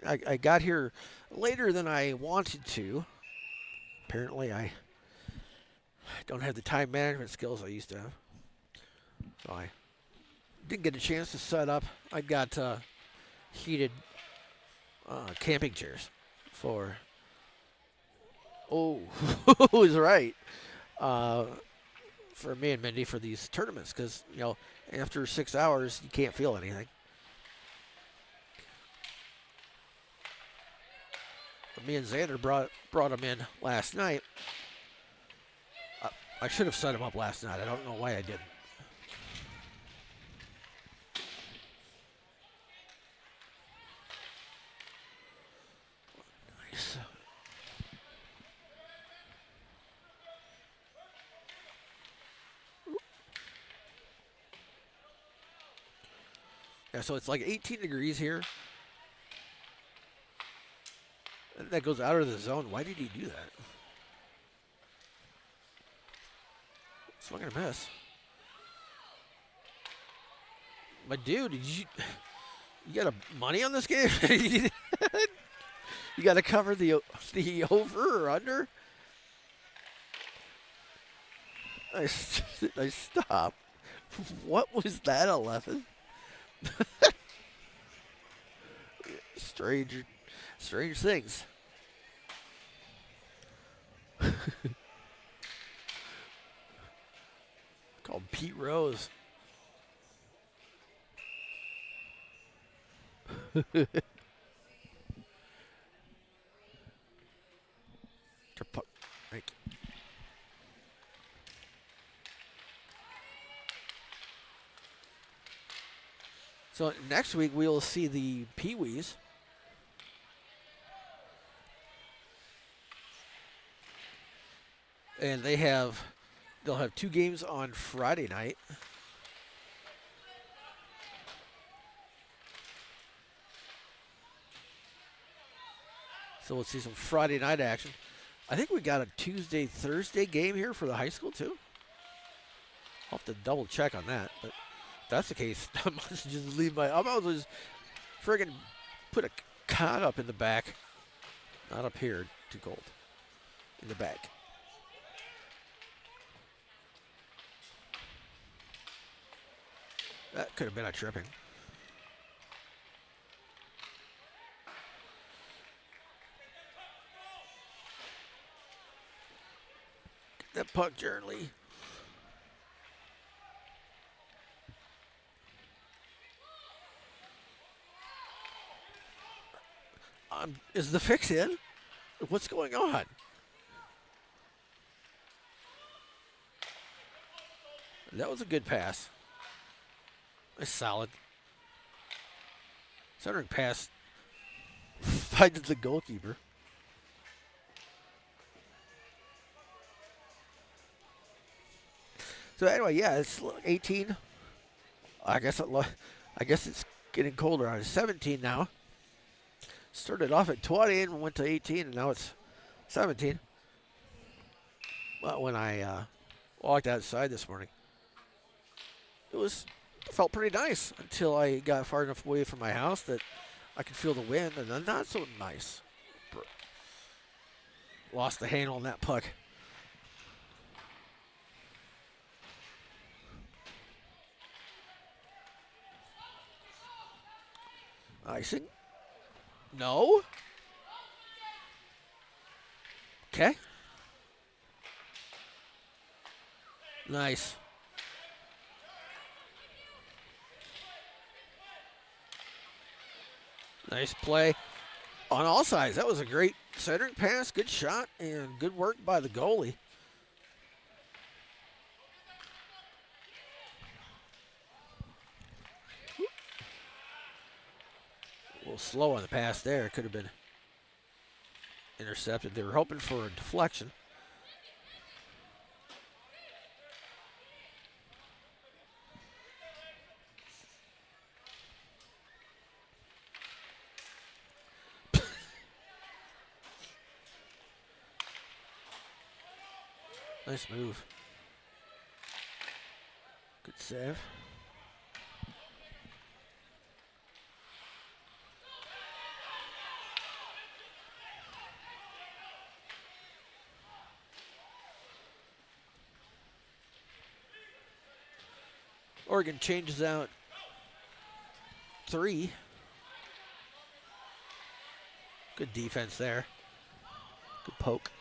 I got here later than I wanted to. Apparently, I don't have the time management skills I used to have. So I didn't get a chance to set up. I got heated camping chairs for. Oh, who's right? For me and Mindy for these tournaments because, you know, after 6 hours, you can't feel anything. Me and Xander brought him in last night. I should have set him up last night. I don't know why I didn't. Nice. Yeah, so it's like 18 degrees here. And that goes out of the zone. Why did he do that? Swing and a miss. My dude, you got money on this game? You got to cover the over or under? I stop. What was that, 11? Strange things. Called Pete Rose. Thank you. So next week we will see the Pee Wees. And they'll have 2 games on Friday night. So we'll see some Friday night action. I think we got a Tuesday, Thursday game here for the high school too. I'll have to double check on that, but if that's the case, I must just leave I might as well just friggin' put a cot up in the back. Not up here, too cold. In the back. That could have been a tripping. Get that puck, Jaron Lee. Is the fix in? What's going on? That was a good pass. It's solid. Centering pass finds the goalkeeper. So anyway, yeah, it's 18. I guess it's getting colder. It's 17 now. Started off at 20 and went to 18, and now it's 17. Well, when I walked outside this morning, it was Felt pretty nice until I got far enough away from my house that I could feel the wind, and then not so nice. Lost the handle on that puck. Icing. No. Okay. Nice. Nice play on all sides. That was a great centering pass, good shot, and good work by the goalie. A little slow on the pass there. Could have been intercepted. They were hoping for a deflection. Nice move. Good save. Oregon changes out 3. Good defense there. Good poke.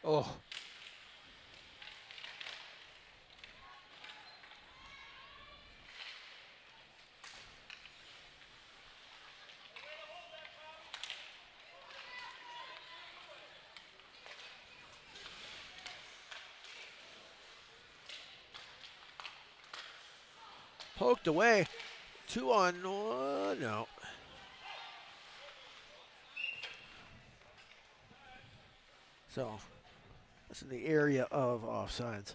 Oh. Poked away. 2 on 1. No. So, that's in the area of offsides.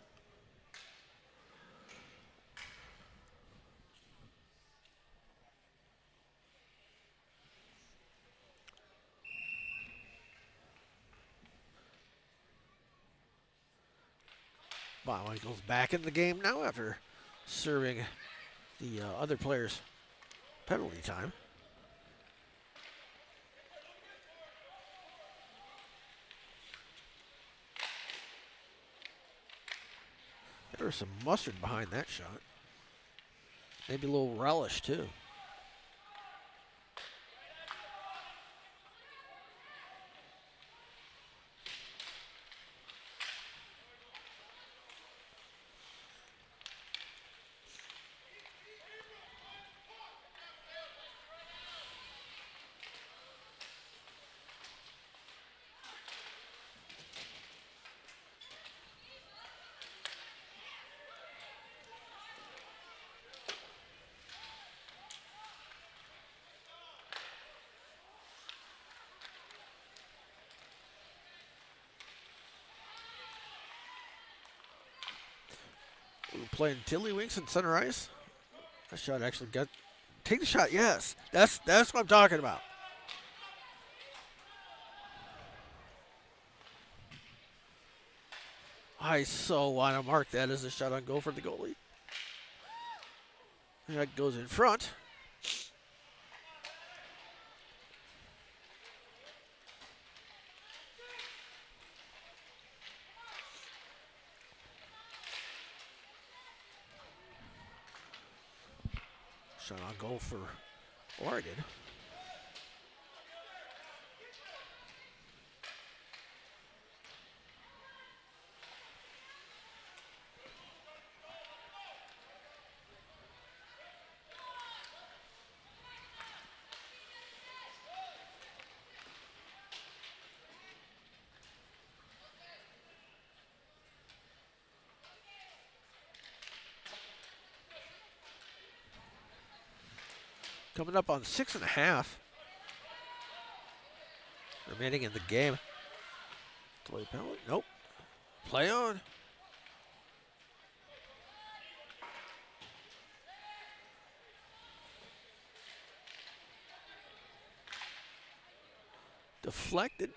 Beloit goes back in the game now after serving the other player's penalty time. There was some mustard behind that shot. Maybe a little relish, too. We're playing Tiddlywinks and Center Ice. That shot actually got. Take the shot, yes. That's what I'm talking about. I so want to mark that as a shot on goal for the goalie. And that goes in front. Shot on goal for Oregon. Coming up on 6.5 remaining in the game. Delay penalty? Nope. Play on. Deflected.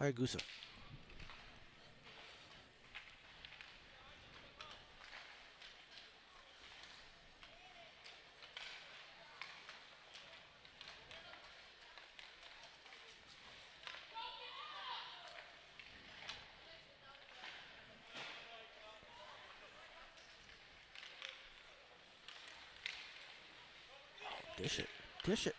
Hayagusa. Dish it. Dish it.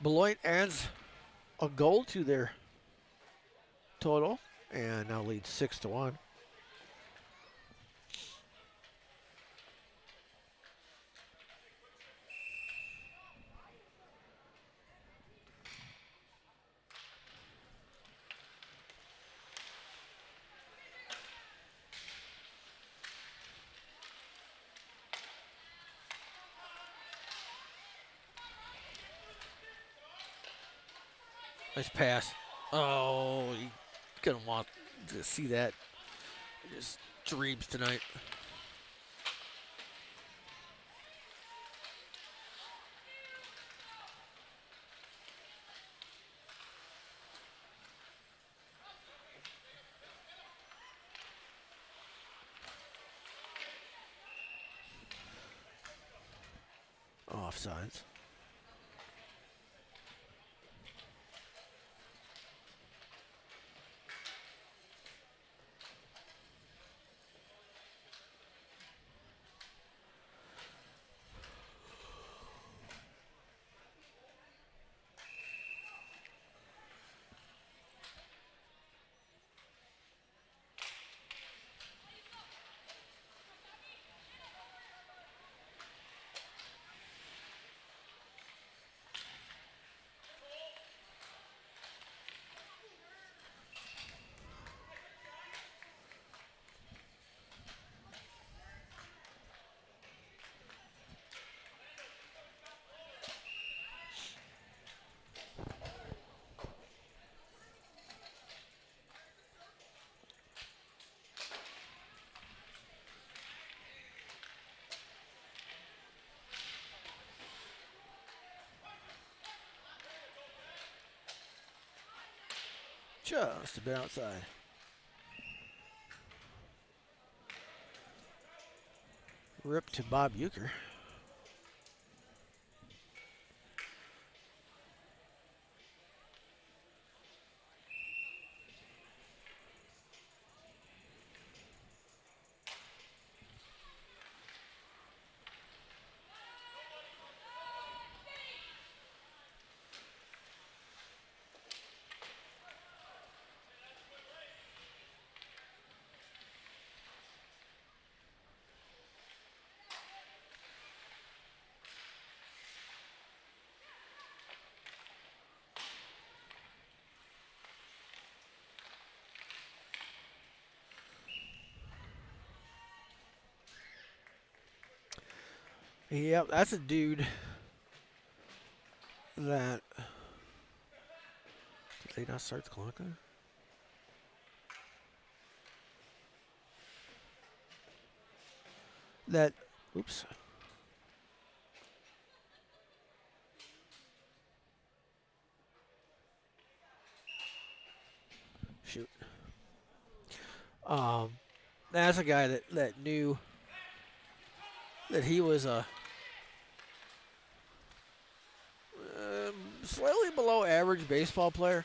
Beloit adds a goal to their total and now leads 6-1. Nice pass. Oh, you're going to want to see that. Just dreams tonight. Offsides. Just a bit outside. Rip to Bob Euchre. Yep, that's a dude that. Did they not start the clock there? That. Oops. Shoot. That's a guy that knew that he was a slightly below average baseball player,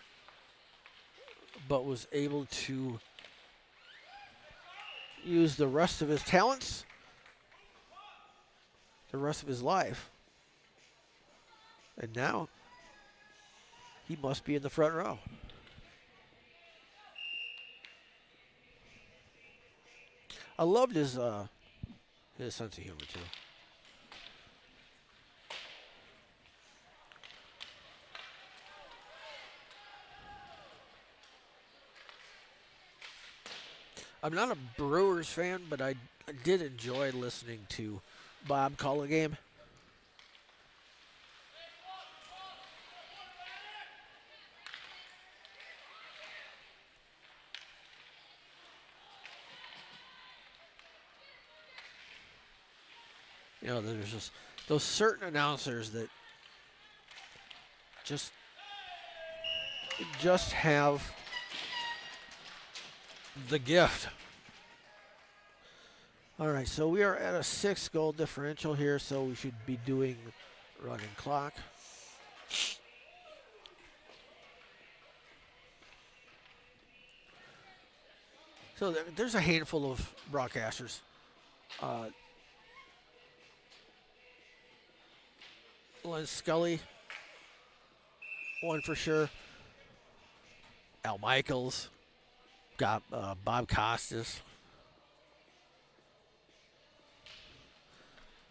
but was able to use the rest of his talents the rest of his life. And now he must be in the front row. I loved his sense of humor too. I'm not a Brewers fan, but I did enjoy listening to Bob call a game. You know, there's just those certain announcers that just have the gift. All right, so we are at a 6-goal differential here, so we should be doing running clock. So there's a handful of broadcasters. Len Scully, one for sure. Al Michaels, got Bob Costas.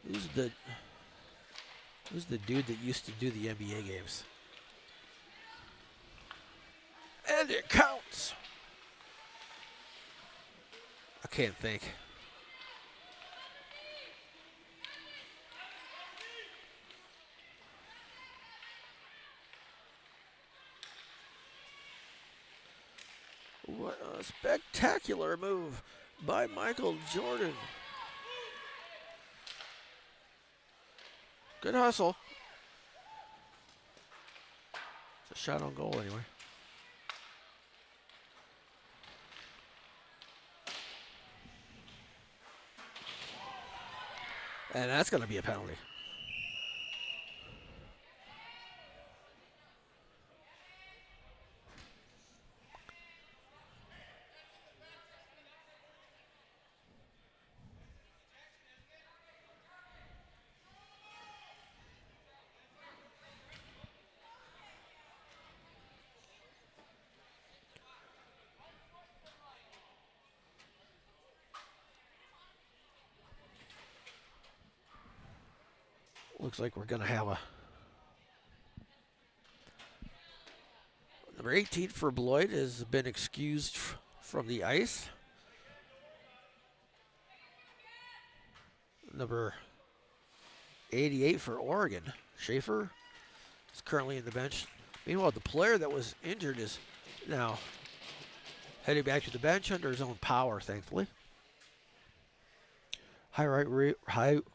Who's the dude that used to do the NBA games? And it counts. I can't think. What a spectacular move by Michael Jordan. Good hustle. It's a shot on goal anyway. And that's going to be a penalty. Looks like we're going to have a number 18 for Beloit has been excused from the ice. Number 88 for Oregon, Schaefer, is currently in the bench. Meanwhile, the player that was injured is now heading back to the bench under his own power, thankfully.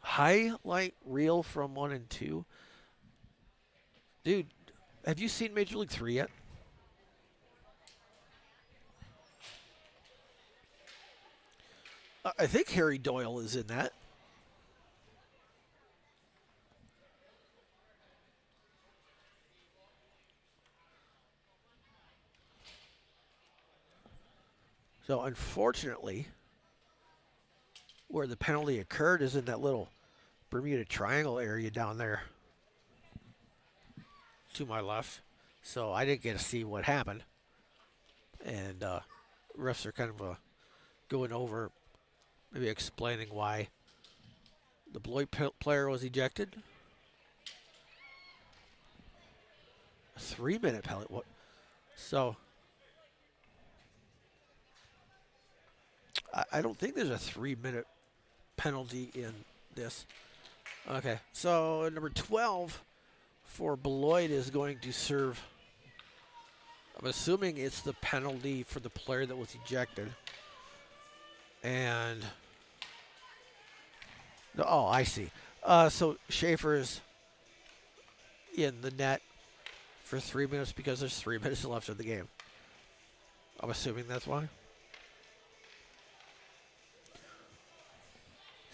Highlight reel from 1 and 2. Dude, have you seen Major League 3 yet? I think Harry Doyle is in that. So unfortunately, where the penalty occurred is in that little Bermuda Triangle area down there to my left. So I didn't get to see what happened. And refs are kind of going over, maybe explaining why the Beloit player was ejected. A 3-minute penalty. What? So I don't think there's a 3-minute penalty in this. Okay, so number 12 for Beloit is going to serve. I'm assuming it's the penalty for the player that was ejected. And oh, I see. So Schaefer is in the net for 3 minutes because there's 3 minutes left of the game. I'm assuming that's why.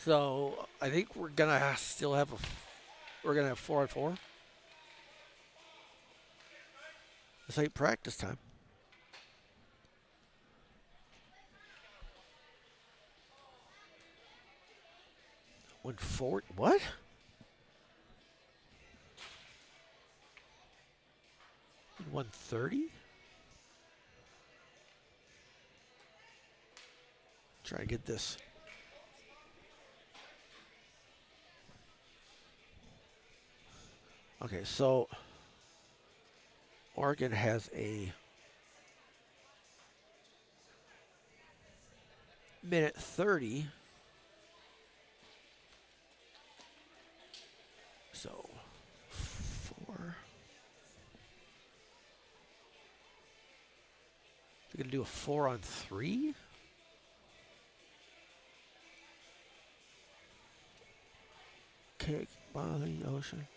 So I think we're gonna still have we're gonna have 4-on-4. This ain't practice time. What? 130? Try to get this. Okay, so Oregon has a minute 30. So 4. They're going to do a 4-on-3. Kick by the ocean.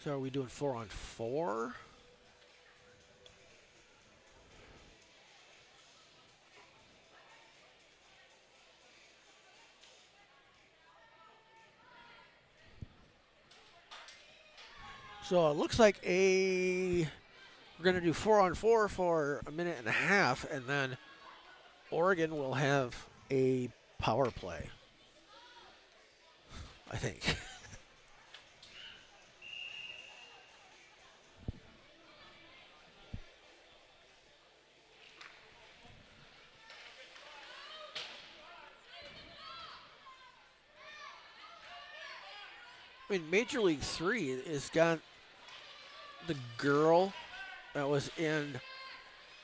So are we doing 4-on-4? So it looks like we're going to do 4-on-4 for a minute and a half, and then Oregon will have a power play, I think. I mean, Major League 3 has got the girl that was in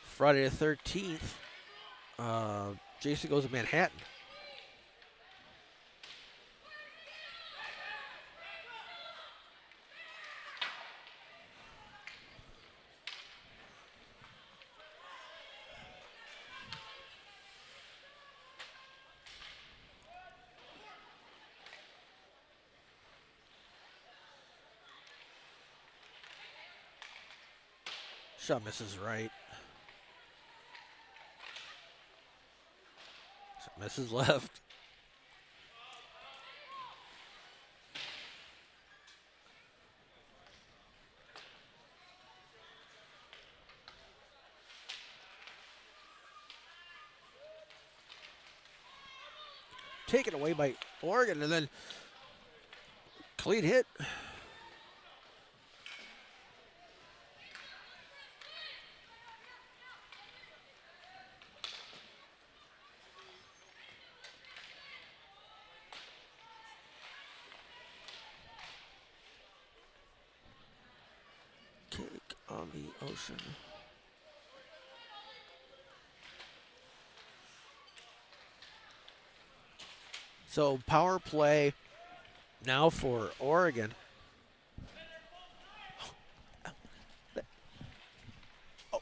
Friday the 13th. Jason Goes to Manhattan. Shot misses right. Shot misses left. Taken away by Oregon, and then clean hit. Kick on the ocean. So power play now for Oregon. Oh.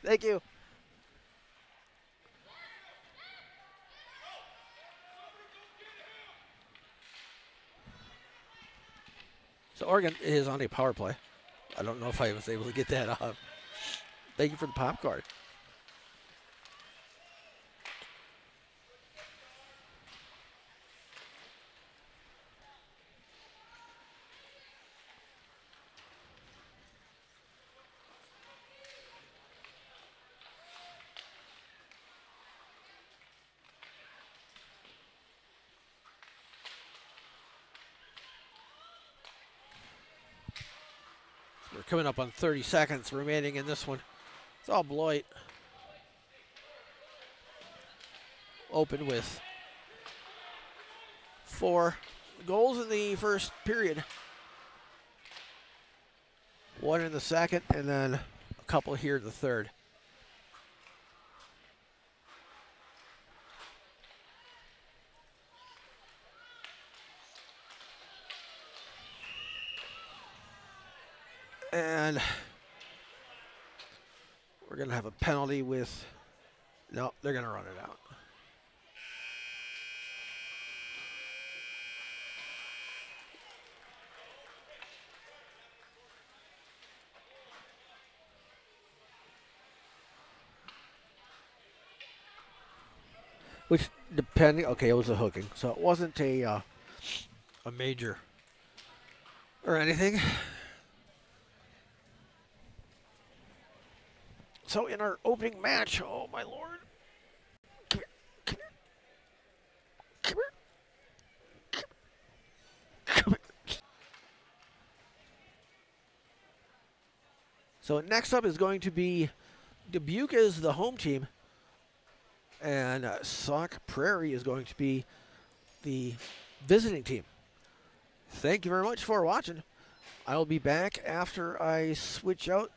Thank you. So Oregon is on a power play. I don't know if I was able to get that off. Thank you for the pop card. We're coming up on 30 seconds remaining in this one. It's all Beloit. Open with 4 goals in the first period. 1 in the second, and then a couple here in the third. And we're going to have a penalty with... No, they're going to run it out. Which, depending... Okay, it was a hooking. So it wasn't a a major or anything. So in our opening match, oh my lord. Come here, come here, come here, come here. So next up is going to be Dubuque is the home team, and Sauk Prairie is going to be the visiting team. Thank you very much for watching. I'll be back after I switch out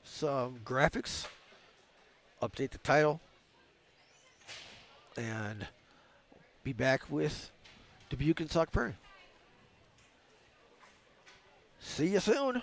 some graphics, update the title, and be back with Dubuque and Sauk Prairie. See you soon.